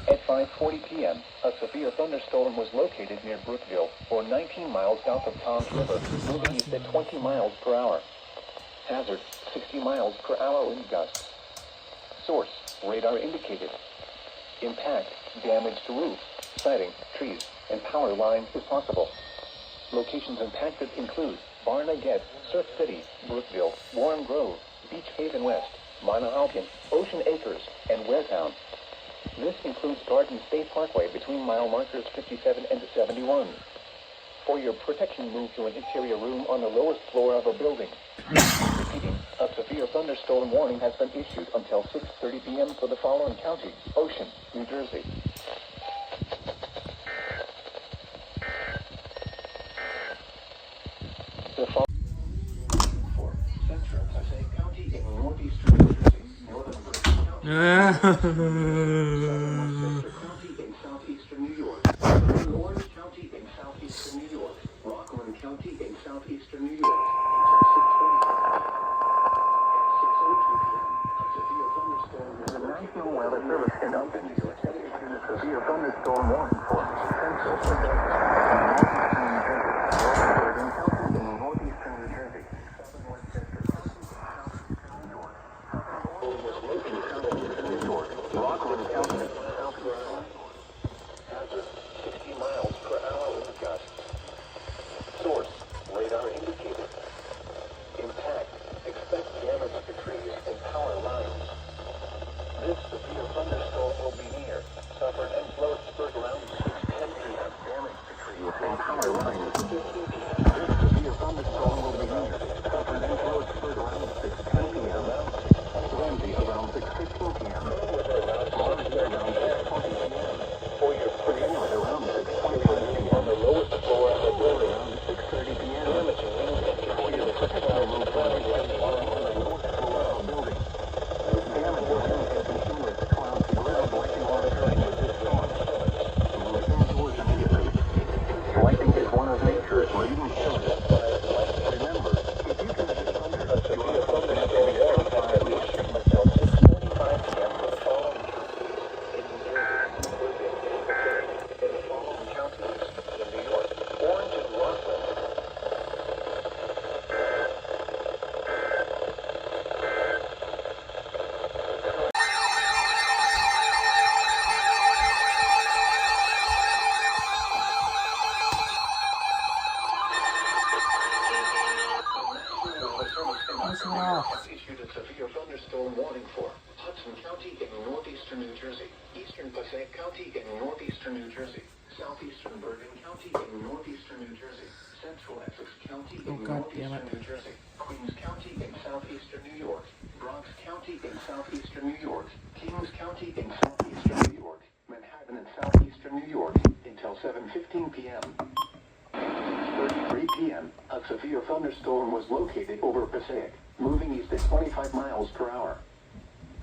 At 5:40 p.m., a severe thunderstorm was located near Brookville, or 19 miles south of Tom's River, moving east at 20 miles per hour. Hazard, 60 miles per hour wind gusts. Source, radar indicated. Impact, damage to roof, siding, trees, and power lines is possible. Locations impacted include Barna Get, Surf City, Brookville, Warren Grove, Beach Haven West, Monahauken, Ocean Acres, and Waretown. This includes Garden State Parkway between mile markers 57 and 71. For your protection, move to an interior room on the lowest floor of a building. Repeating, a severe thunderstorm warning has been issued until 6:30 p.m. for the following counties: Ocean, New Jersey. The following for Central Passaic County in northeastern New Jersey, northern Bergen County, Westchester County in southeastern New York, southern Orange County in southeastern New York, Rockland County in southeastern New York, until 6:20 p.m. At 6:02 p.m. a severe thunderstorm. The National Weather Service in Upton, New York, has issued a severe thunderstorm warning for Central Passaic County in northeastern New Jersey, southern Westchester County, southeastern New York, southern New York, Rockland County, southwestern New York. Hazard, 60 miles per hour wind gusts. Source, radar indicated. Impact, expect damage to trees and power lines. This severe thunderstorm will be near Suffern and Sloatsburg around 6:10 p.m. Damage to trees and power lines. This severe thunderstorm will be near Suffern and Sloatsburg around 6:10 p.m. Ramsey around 6:15 p.m. Marshall around 6:20 p.m. For your Greenwood around 6:25 p.m. On the lowest floor of the building around 6:30 p.m. Damage to winds and for your protection room traffic lights on the lowest floor of the building. Damage to winds and continuous clouds to ground lightning are occurring with this storm. Move indoors immediately. Lightning is one of nature's leading killers. Remember, if you can see thunder, you are thunderstorm warning has been issued until 6:45 p.m. for the following counties in New Jersey, in the following counties in New York, Orange and Rockland. Has issued a severe thunderstorm warning for Hudson County in northeastern New Jersey, eastern Passaic County in northeastern New Jersey, southeastern Bergen County in northeastern New Jersey, central Essex County in northeastern New Jersey, Queens County in southeastern New York, Bronx County in southeastern New York, Kings County in southeastern New York, Manhattan in southeastern New York, until 7:15 p.m. 6:33 p.m., a severe thunderstorm was located over Passaic, moving east at 25 miles per hour.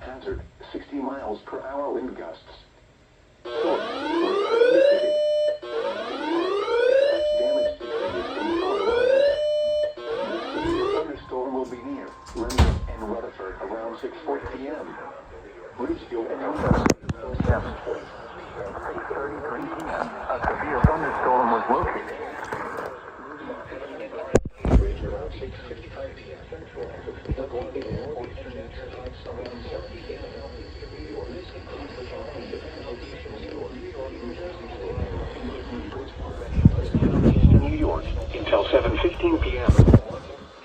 Hazard, 60 miles per hour wind gusts. Source, radar indicated. Expect damage to trees and power lines. The severe thunderstorm will be near London and Rutherford around 6:40 p.m. Ridgefield and Windows around 7:45 p.m. 6:33 p.m., a severe thunderstorm was located. Around 6:55 p.m. Central Essex, around 70 p.m. New York until 7:15 p.m.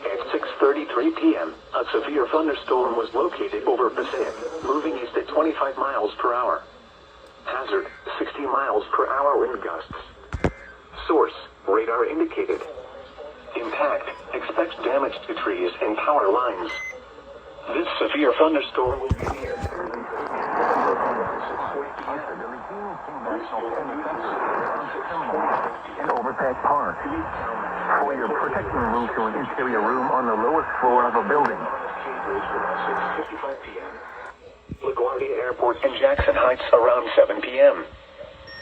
At 6:33 p.m., a severe thunderstorm was located over Passaic, moving east at 25 miles per hour. Hazard, 60 miles per hour wind gusts. Source, radar indicated. Impact, expect damage to trees and power lines. This severe thunderstorm will be near. In Overpack Park. For your protection, move to an interior room on the lowest floor of a building. 6:55 p.m. LaGuardia Airport and Jackson Heights around 7 p.m.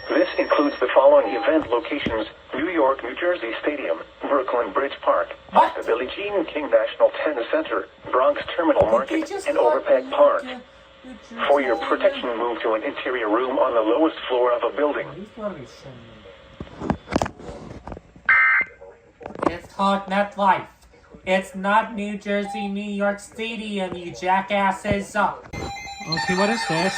This includes the following event locations: New York, New Jersey Stadium, Brooklyn Bridge Park, the Billie Jean King National Tennis Center, Bronx Terminal Market, and Overpack Park. For your protection, move to an interior room on the lowest floor of a building. It's called MetLife. It's not New Jersey, New York Stadium, you jackasses. Okay, what is this?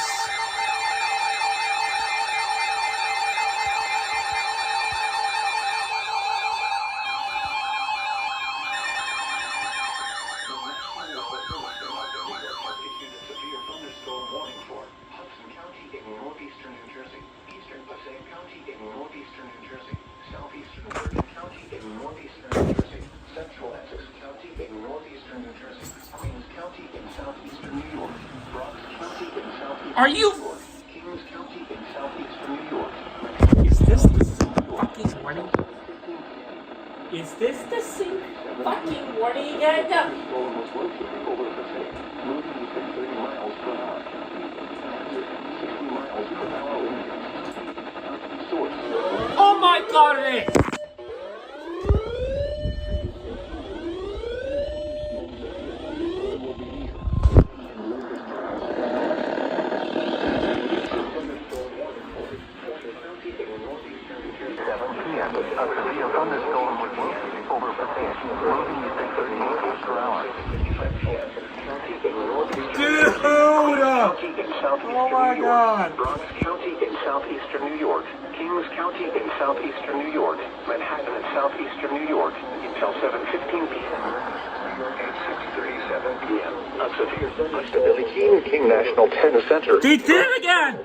Are you? Is this the same fucking warning? Is this the same fucking warning again? Oh my god, it is! Oh my God! Bronx County in southeastern New York, Kings County in southeastern New York, Manhattan in southeastern New York, until 7:15 p.m. At 6:37 p.m., a severe thunderstorm. The Billie Jean King National Tennis Center. They did it again!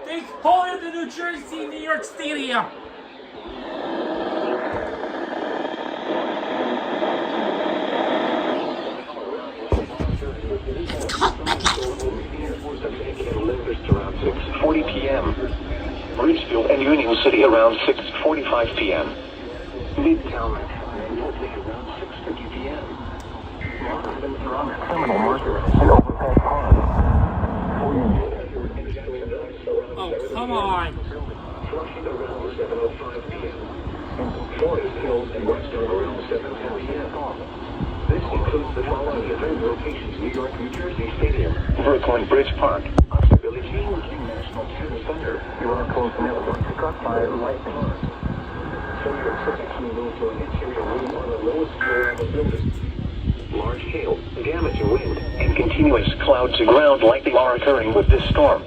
They pulled in the New Jersey, New York Stadium. Around 6:40 p.m. Ridgefield and Union City around 6:45 p.m. Midtown Manhattan around 6:50 p.m. Terminal Market and Overpack Park. Oh, come on. Flushing around 7:05 p.m. Forest Hills and Western around 7:10 p.m. This includes the following event locations: New York, New Jersey Stadium, Brooklyn Bridge Park, the Billie Jean King National Tennis Center. You are close network struck by lightning. So your protection move to an interior room on the lowest floor of a building. Large hail, damaging wind, and continuous cloud-to-ground lightning are occurring with this storm.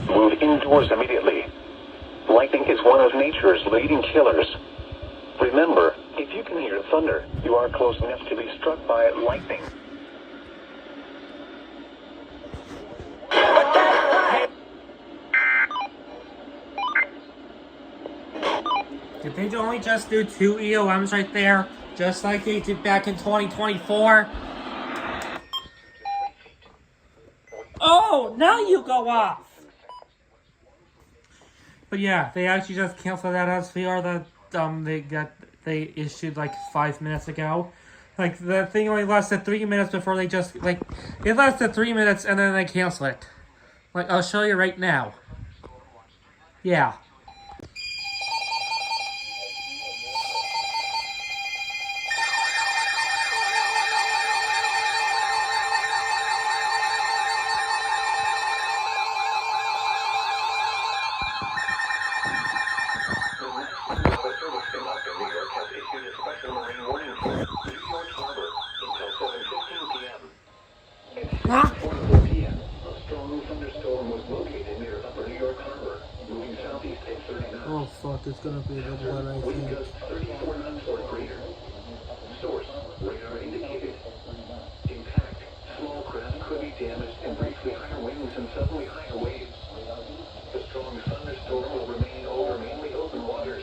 Move indoors immediately. Lightning is one of nature's leading killers. Remember, if you can hear thunder, you are close enough to be struck by lightning. Did they only just do 2 EOMs right there? Just like they did back in 2024? Oh, now you go off! But yeah, they actually just canceled that SVR that they issued like 5 minutes ago. Like, the thing only lasted 3 minutes before they just, like, it lasted 3 minutes and then they canceled it. Like, I'll show you right now. Yeah. Huh? 4:44 p.m. A strong Oh fuck, it's gonna be the blood, I Wind think. gusts 34 knots or greater. Source, radar indicated. Impact, small craft could be damaged and briefly higher winds and suddenly higher waves. The strong thunderstorm will remain over mainly open waters.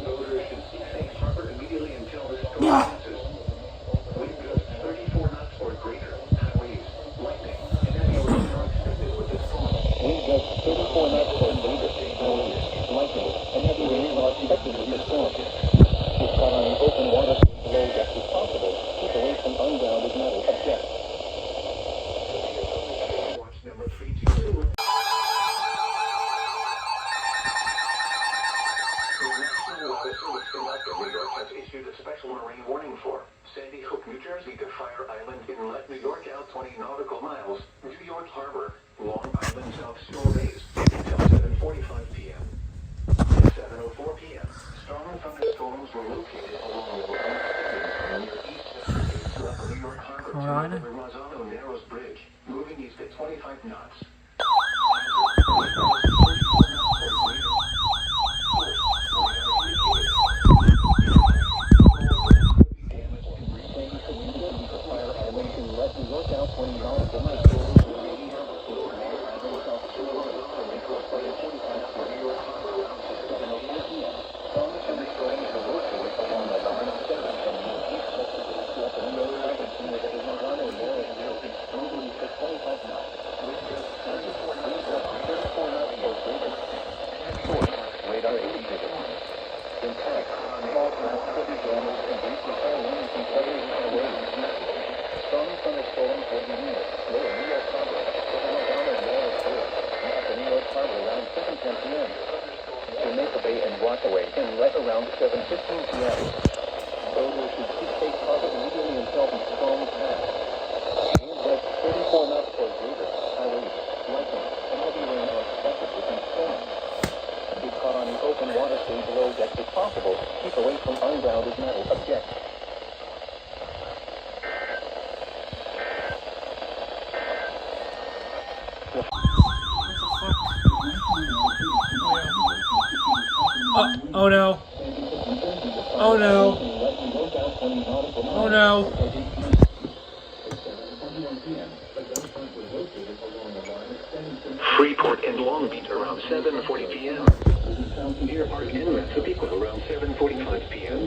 Boaters should seek safe harbor immediately until the storm passes. Wind gusts 34 knots or greater. High waves, lightning, and heavy rain are expected with this storm. Wind gusts 34 knots or greater. High waves, lightning, and heavy rain are expected with this storm. Keep caught on the open water below deck if possible. Keep away from ungrounded metal objects. Watch number 322. New York has issued a special marine warning for Sandy Hook, New Jersey to Fire Island Inlet, New York out 20 nautical miles, New York Harbor, Long Island South Shore Bays, until 7:45 p.m. At 7:04 p.m., strong thunderstorms were located along the line extending from near east to upper New York Harbor to the Rosado Narrows Bridge, moving east at 25 knots. Around 7:15 p.m. Boaters should seek safe harbor immediately until the storm passes. Wind gusts 34 knots or greater. High waves, lightning, and heavy rain are expected with these storms. Keep caught on the open water, stay below deck if possible. Keep away from ungrounded metal objects. Oh no. Oh no. Oh no. Freeport and Long Beach around 7:40 p.m. Deer Park Inlet, Topeka around 7:45 p.m.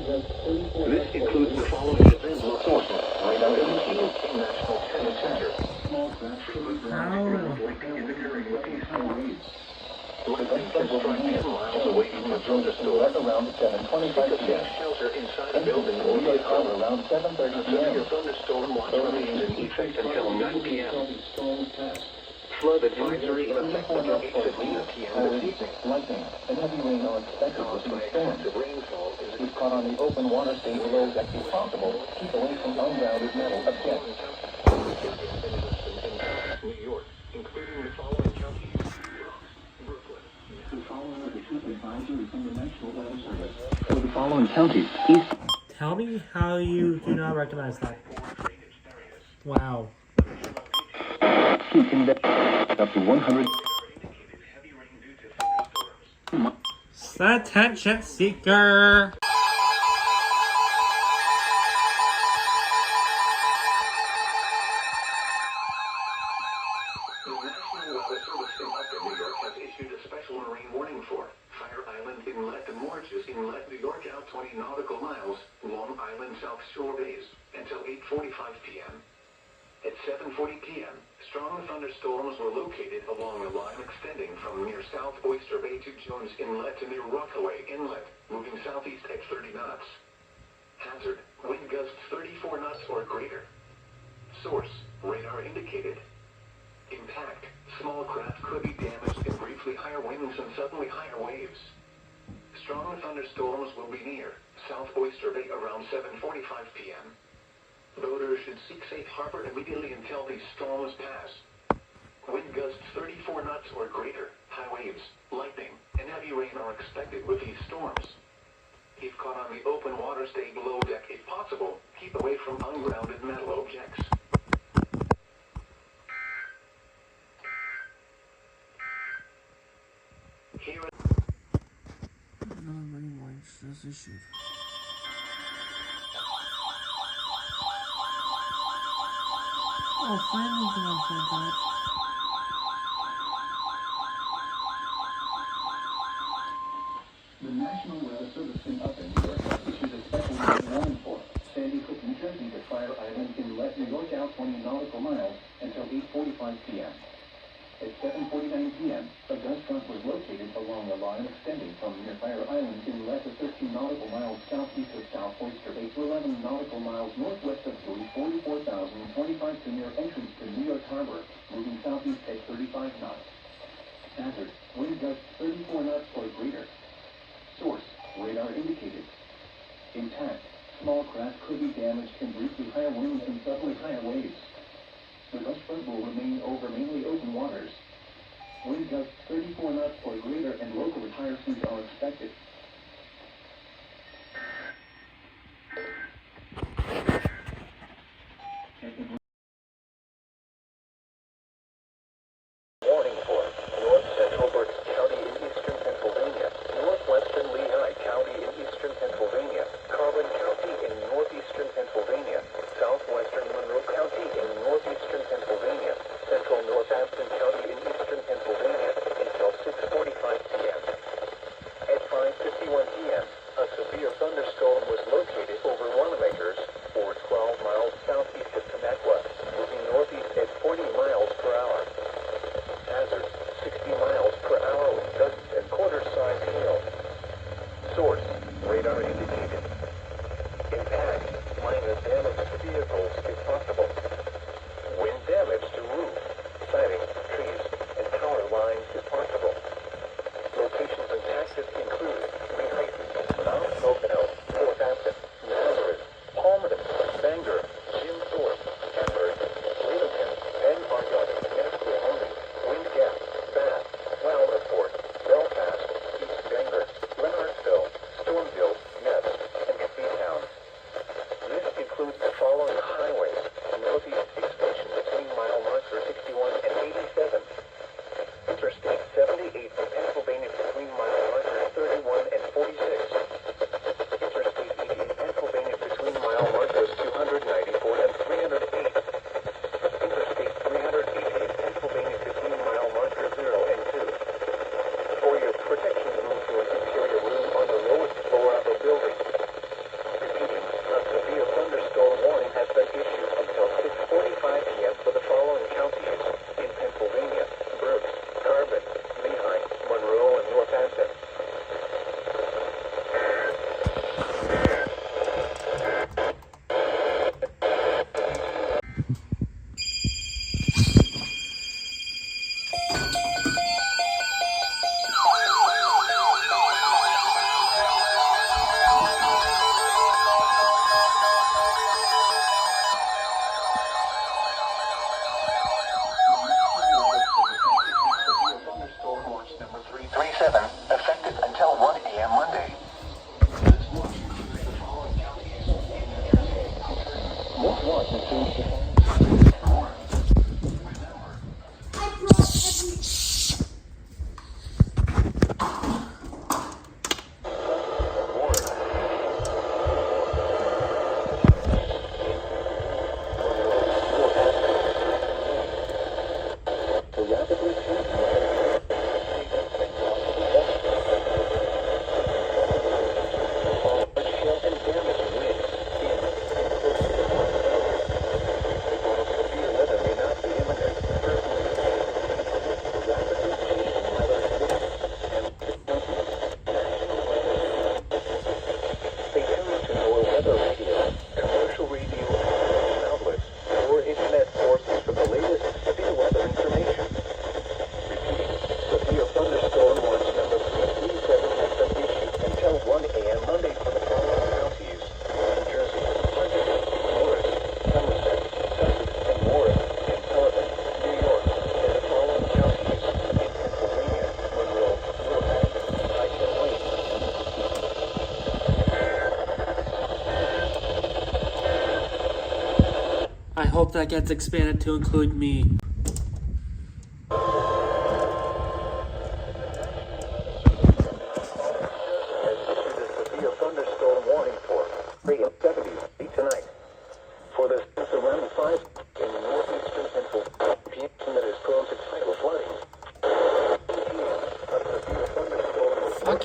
This includes the following events or sources. Radar indicated King National Tennis Center. Small craft lightning is occurring with these storms. Lightning can strike 10 miles away from the thunderstorm. Around 7:25 p.m. Shelter inside a building or vehicle around 7:30 p.m. A thunderstorm watch remains in effect until 9 p.m. Flood advisory in effect until 8:15 p.m. this evening. Lightning and heavy rain are expected with these storms. Rainfall is keep caught on the open water, stay below deck if possible. Keep away from ungrounded metal objects. New York, including the following counties: Brooklyn. The following is a trip advisory from the National Weather Service. For the following counties: East. Tell me how you do not recognize that. Wow. Keep index up to 100. Attention seeker. The National Weather Service in upper New York has issued a special marine warning for Fire Island Inlet and Morges Inlet, New York out 20 nautical miles, Long Island South Shore Bays, until 8:45 p.m. At 7:40 p.m., strong thunderstorms were located along a line extending from near South Oyster Bay to Jones Inlet to near Rockaway Inlet, moving southeast at 30 knots. Hazard, wind gusts 34 knots or greater. Source, radar indicated. Impact, small craft could be damaged and briefly higher winds and suddenly higher waves. Strong thunderstorms will be near South Oyster Bay around 7:45 p.m. Boaters should seek safe harbor immediately until these storms pass. Wind gusts 34 knots or greater, high waves, lightning, and heavy rain are expected with these storms. If caught on the open water, stay below deck if possible. Keep away from ungrounded metal objects. Here issued. Oh, finally got off, thank God. The National Weather Service in up in New York has issued a special weather warning for Sandy Hook, New Jersey to Fire Island Inlet, New York, out 20 nautical miles until 8:45 p.m. At 7:49 p.m., a gust front was located along a line extending from near Fire Island Inlet to 13 nautical miles southeast of South Oyster Bay to 11 nautical miles northwest of buoy 44,025 to near entrance to New York Harbor, moving southeast at 35 knots. Hazard, wind gusts 34 knots or greater. Source, radar indicated. Intact, small craft could be damaged and briefly higher winds and suddenly higher waves. The gust front will remain over mainly open waters. Wind gusts 34 knots or greater and locally higher seas are expected. Warning for north central Berks County in eastern Pennsylvania, northwestern Lehigh County in eastern Pennsylvania, Carbon County in northeastern Pennsylvania, southwestern Monroe County in northeastern Pennsylvania, central Northampton County in eastern Pennsylvania until 6:45 p.m. At 5:51 p.m., a severe thunderstorm was located over Wanamaker's, or 12 miles southeast of Temecula, moving northeast at 40 miles per hour. Hazard, 60 miles per hour with gusts and quarter-size hail. Source, radar indicated. Impact, minor damage to vehicles if possible. Wind damage to roof, siding, trees, and power lines if possible. Locations impacted include Lehigh, Mount Pocono, Northampton, Nazareth, Palmerton, Bangor, Jim Thorpe, Hanford, Littleton, Penn Argonne, Nesquehoning, Wind Gap, Bath, Wallingford, Belfast, East Bangor, Leonardsville, Stormville, Nets, and Cathedral. This includes the following highways: northeast extension between mile marker 61 and 87. Interstate 78 in Pennsylvania between mile markers 31 and 46. Interstate 80 in Pennsylvania between mile markers 294 and 308. Interstate 380 in Pennsylvania between mile markers 0 and 2. For your protection, move to an interior room on the lowest floor of a building. Repeating, a severe thunderstorm warning has been issued until 6:45 p.m. for the following counties in Pennsylvania: Berks, Carbon, Lehigh, Monroe, and Northampton. Thunderstorm watch number 337, effective until 1 a.m. Monday. This watch includes the following counties in New Jersey. This watch includes the following. I hope that gets expanded to include me. Severe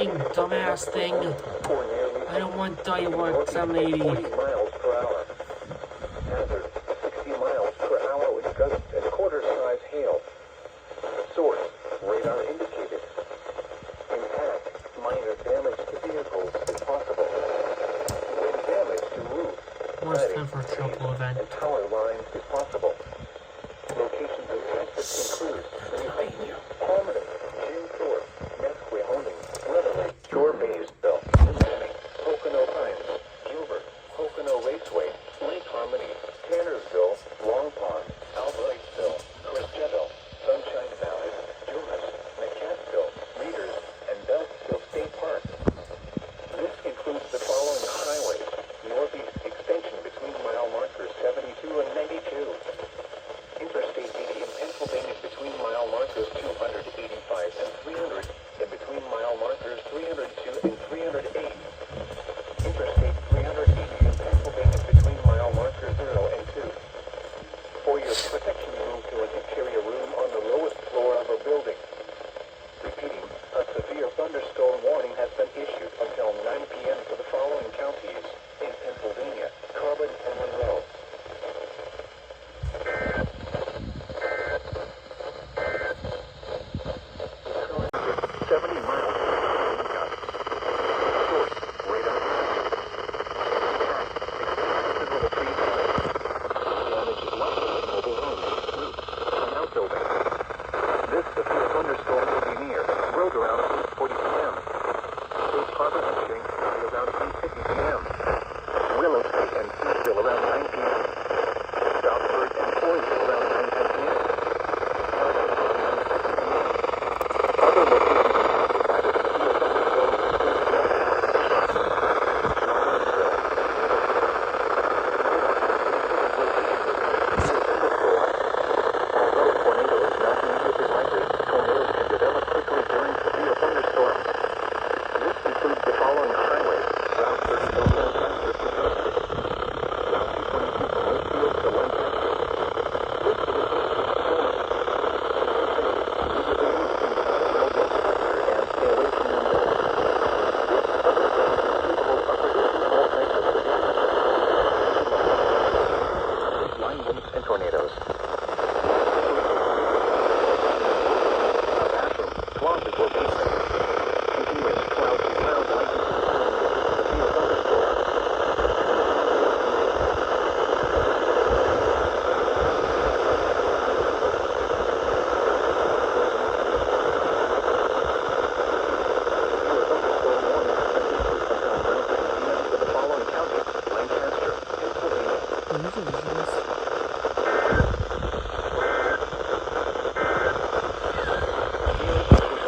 fucking dumbass thing. I don't want Dialog 780. 40 miles per hour. Hazard, 60 miles per hour with gusts and quarter-size hail. Source, radar indicated. Impact, minor damage to vehicles is possible. Wind damage to roofs, Worst time for a triple event. and power lines is possible. Locations of exits include Prominent, Jim Thorpe, Nesque Holdings, Weatherly, Shore Baysville, Miami, Pocono Pines, Gilbert, Pocono Raceway, Lake Harmony, Tannersville, Long Pond, Alvarezville, Cristiano, Sunshine Valley, Dumas, McCaskill, Reeders, and Beltsville State Park. This includes the following highways: northeast extension between mile markers 72 and 92. Interstate 80 in Pennsylvania between mile markers 285 and 300, and between mile markers 302 and 308. Interstate 380 in Pennsylvania between mile markers 0 and 2. For your protection, move to an interior room on the lowest floor of a building. Repeating, a severe thunderstorm warning has been issued until 9 p.m. for the following counties in Pennsylvania: Carbon and Monroe. 70 miles per hour wind gusts. Source, radar detected. Expansion of the tree line. Damage is likely to mobile homes, roofs, and outbuildings. This severe thunderstorm will be near road around 8:40 p.m. Safe Harbor entering around 8:50 p.m. Willow State and Seasville around 9 p.m. Southford and Floydville around 9:10 p.m. Parkville around 9:50 p.m. Other locations impacted by the severe thunderstorm include Although tornadoes not immediately likely, tornadoes can develop quickly during severe thunderstorms. This includes the following highways: Route 30 from Lancaster to Concord, Route 222 from Wakefield to Lancaster. This is the and stay away from the middle. This thunderstorm is capable of producing all types of severe line winds and tornadoes. A bathroom, closet or basement. Continuous clouds and cloud lightning severe thunderstorm. For the following counties: Lancaster, Pennsylvania.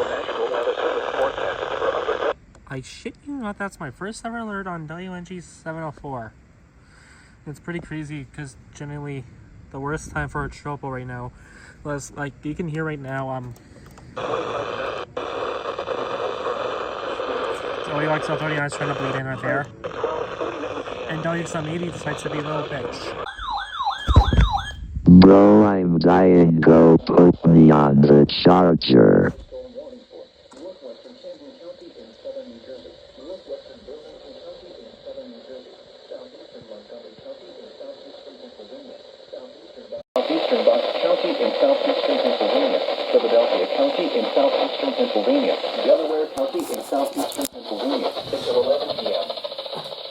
National Weather Service forecast for upper. I shit you not, that's my first ever alert on WNG 704. It's pretty crazy because generally the worst time for a tropo right now was like you can hear right now WXL 39 is trying to bleed in right there. And WXL 80 decides to be a little bitch. Bro, I'm dying. Go put me on the charger. Storm warning for northwestern Camden County in southern New Jersey, northwestern Burlington County in southern New Jersey, southeastern Montgomery County in southeastern Pennsylvania, southeastern Bucks County in southeastern Pennsylvania, Philadelphia County in southeastern Pennsylvania, Delaware County in southeastern Pennsylvania until 11 p.m.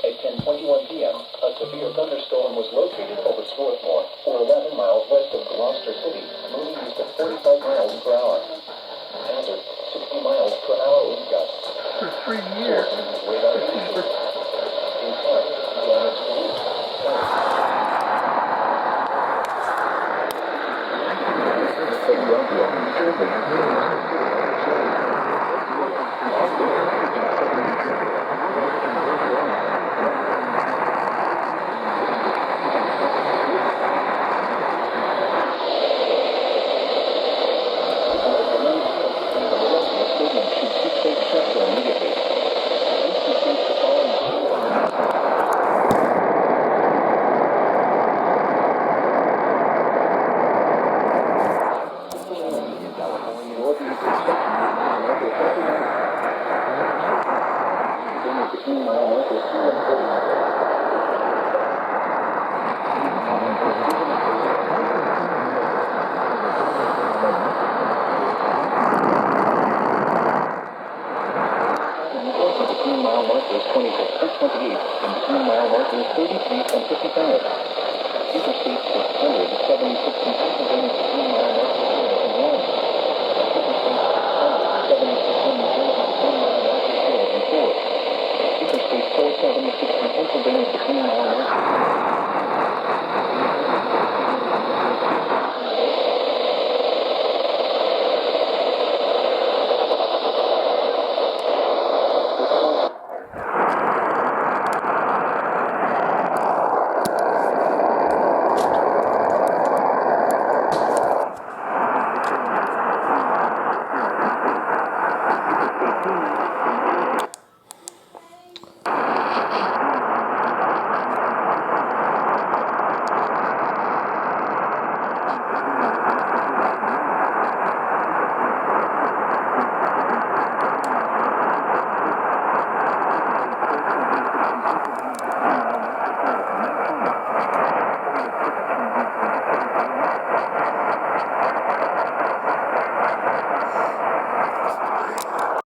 At 10:21 p.m., a severe thunderstorm was located over Swarthmore, or 11 miles west of Gloucester City, moving east at 45 miles per hour. Hazard, 60 miles per hour wind gusts. For 3 years. Radar indicated. Impact, damage to roofs.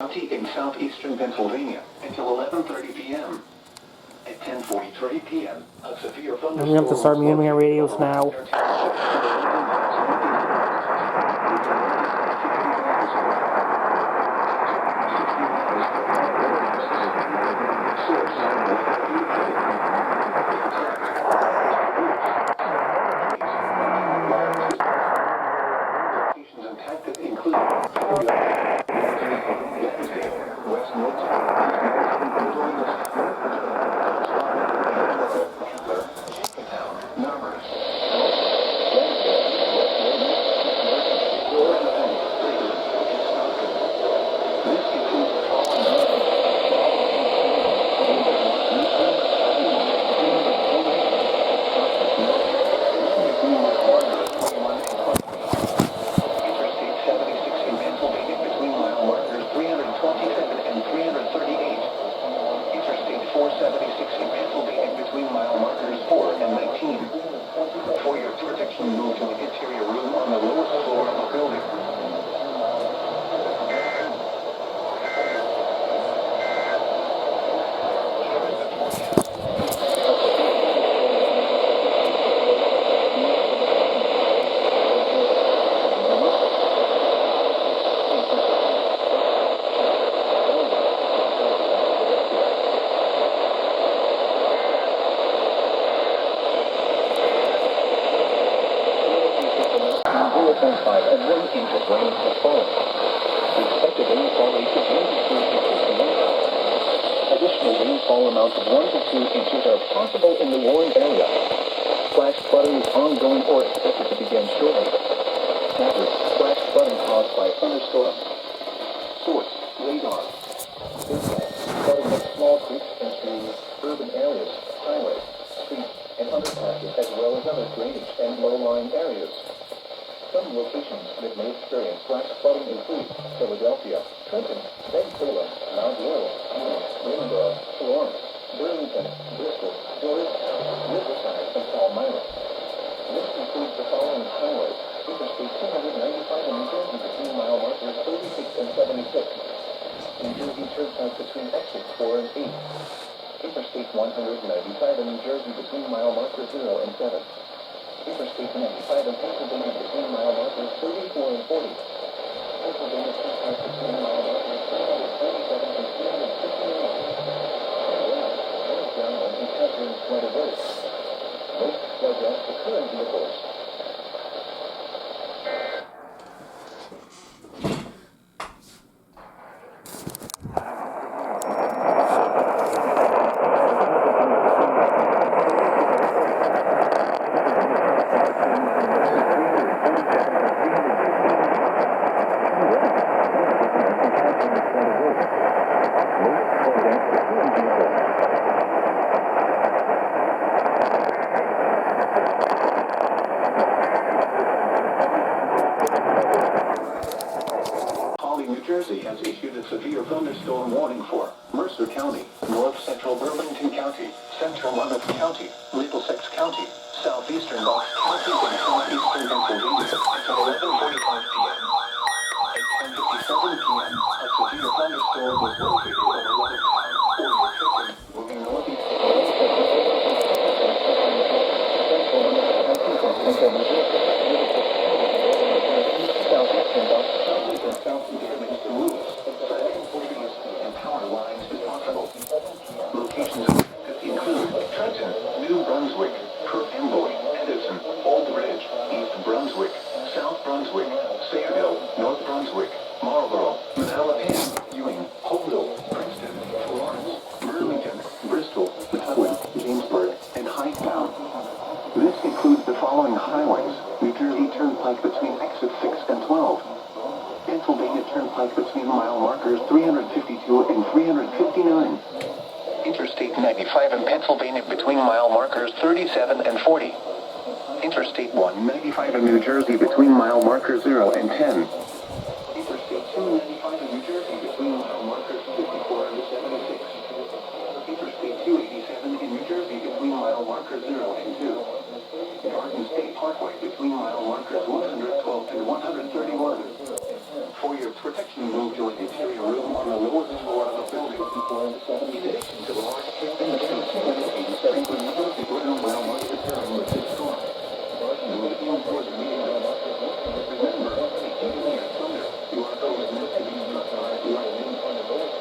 County in southeastern Pennsylvania until 11:30 p.m. At 10:43 p.m., a severe thunderstorm. And we have to start muting our radios now. Locations impacted include West North, for your protection, move to an interior room on the lowest floor of the building. And 1 inch of rain has fallen. The expected rainfall rate is 1 to 2 inches per minute. Additional rainfall amounts of 1 to 2 inches are possible in the warned area. Flash flooding is ongoing or expected to begin shortly. Hazard: flash flooding caused by thunderstorms. Source: radar. Impact: flooding of small creeks and streams, urban areas, highways, streets, and underpasses, as well as other drainage and low-lying areas. Some locations that may experience flash flooding include Philadelphia, Trenton, St. Salem, Mount Laurel, Willingboro, Florence, Burlington, Bristol, Georgetown, Riverside, and Palmyra. This includes the following highways: Interstate 295 in New Jersey between mile markers 36 and 76. New Jersey Turnpike between exits 4 and 8. Interstate 195 in New Jersey between mile markers 0 and 7. Interstate 95 in Pennsylvania between mile markers 34 and 40. Pennsylvania Turnpike between mile markers 347 and 359. One is down on encountering flood alert. Most flood deaths occur in vehicles. New Jersey has issued a severe thunderstorm warning for Mercer County, North Central Burlington County, Central Monmouth County, Middlesex County, Southeastern Bucks County, and Southeastern Pennsylvania until 11:45 p.m. At 10:57 p.m., a severe thunderstorm was located over Weathertown, or your chicken, moving northeast. Southeastern Bucks County and Southeastern and power lines is possible. Locations include Trenton, New Brunswick, Perth Amboy, Edison, Old Bridge, East Brunswick, South Brunswick, Sayreville, North Brunswick, Marlborough, Manalapan, Ewing, Holville, Princeton, Florence, Burlington, Bristol, Methuen, Jamesburg, and Hightstown. This includes the following highways: New Jersey Turnpike between exits 6 and 12. Pennsylvania Turnpike between mile markers 352 and 359. Interstate 95 in Pennsylvania between mile markers 37 and 40. Interstate 195 in New Jersey between mile markers 0 and 10. Interstate 295 in New Jersey between mile markers 54 and 76. Interstate 287 in New Jersey between mile markers 0 and 2. Garden State Parkway between mile markers 112 and 131. For your protection, move to an interior room on the lowest floor of the building. In addition to the large cabin, the 280 Street will use the ground mile marker during this storm. Move towards the meeting. Remember, if you hear thunder, you are always meant to be struck by lightning.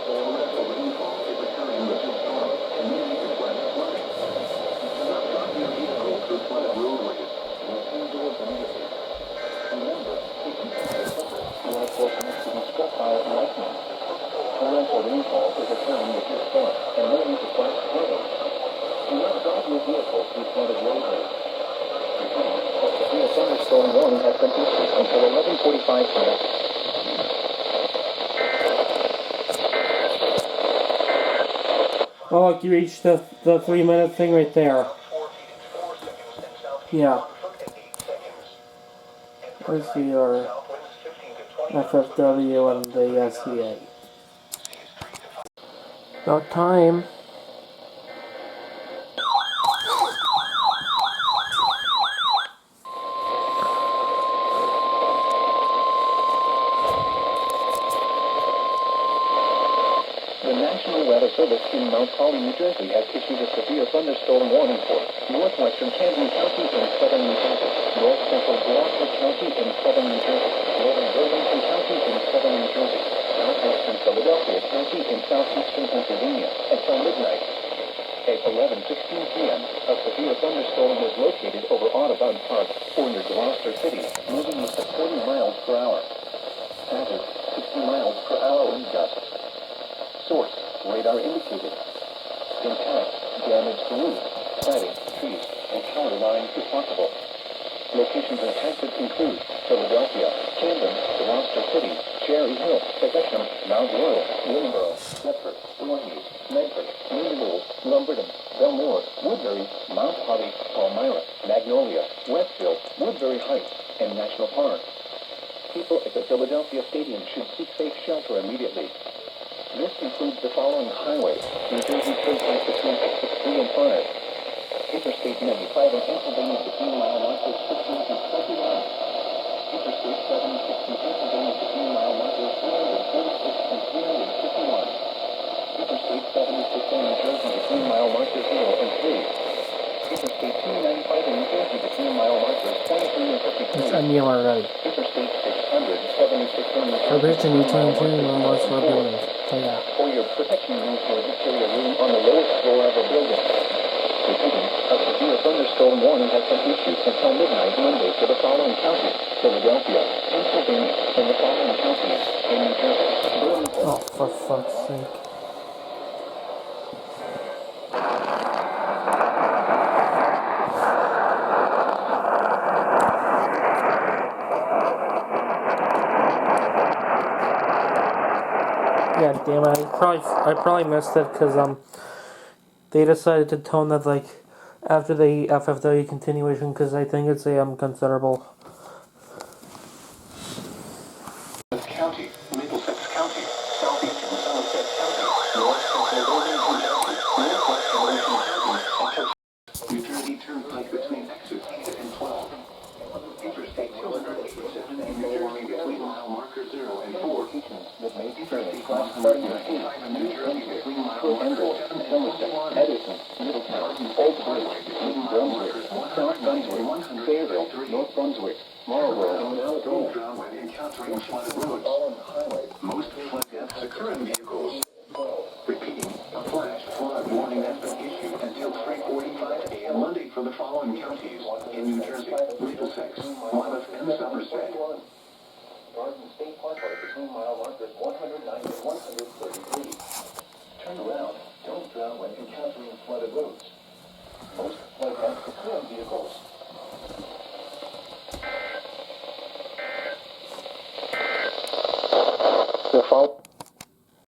Torrential rainfall is occurring with this storm, and may make it flash flooding. Do not drive your vehicle through flooded roadways. Remember, if you hear thunder, you are fortunate to be struck by lightning. Torrential rainfall is occurring with this storm, and may make it flash flooding. Do not drive your vehicle through flooded roadways. A thunderstorm warning has been issued until 11:45 p.m. Oh, look, you reached the 3-minute thing right there. Yeah. Where's your FFW and the SCA? About time. The National Weather Service in Mount Holly, New Jersey has issued a severe thunderstorm warning for northwestern Camden County in southern New Jersey, north central Gloucester County in southern New Jersey, northern Burlington County in southern New Jersey, southwestern Philadelphia County in southeastern Pennsylvania until midnight. At 11:16 p.m., a severe thunderstorm was located over Audubon Park or near Gloucester City, moving at 40 miles per hour. Hazard, 60 miles per hour wind gusts. Source, radar indicated. Impact, damaged roof, siding, trees, and power lines if possible. Locations impacted include Philadelphia, Camden, Gloucester City, Cherry Hill, Pagham, Mount Royal, Willingboro, Bedford, Orleans, Medford, Louisville, Lumberton, Belmore, Woodbury, Mount Holly, Palmyra, Magnolia, Westville, Woodbury Heights, and National Park. People at the Philadelphia Stadium should seek safe shelter immediately. This includes the following highways: New Jersey Turnpike between exits 3 and 5, Interstate 95 in Pennsylvania between mile markers 15 and 21, Interstate 76 in Pennsylvania between mile markers 346 and 351, Interstate 76 in New Jersey between mile markers 0 and 3, Interstate 295 in New Jersey between mile markers 23 and 53. It's a meal already. Interstate 676 in New Jersey. So there's a new time too, and what's for building. So yeah. For your protection, move to an interior room on the lowest floor of a building. Repeating, a severe thunderstorm warning has been issued until midnight Monday for the following counties: Philadelphia, Pennsylvania, and the following counties in New Jersey. Oh, for fuck's sake. Yeah, damn it! I probably missed it because they decided to tone that like after the FFW continuation because I think it's a considerable. County, Middlesex County, southeastern Somerset County, north central Burlington County, northwestern Lincoln County, New Jersey Turnpike between exits 8 and 12. Interstate 287 in New Jersey between mile marker 0 and 4. Interstate 195 in New Jersey between mile markers 7 and 21. Edison, Middletown, Old Bridge, New Brunswick, South Brunswick, Fairville, North Brunswick, Marlboro, and now don't drown when encountering flooded roads. Most flood deaths occur in vehicles. Repeating, a flash flood warning has been issued until 3:45 a.m. Monday for the following counties in New Jersey: Middlesex, Monmouth, and Somerset. Garden State Parkway between mile markers 109 and 133. Turn around. Don't drown when encountering flooded roads.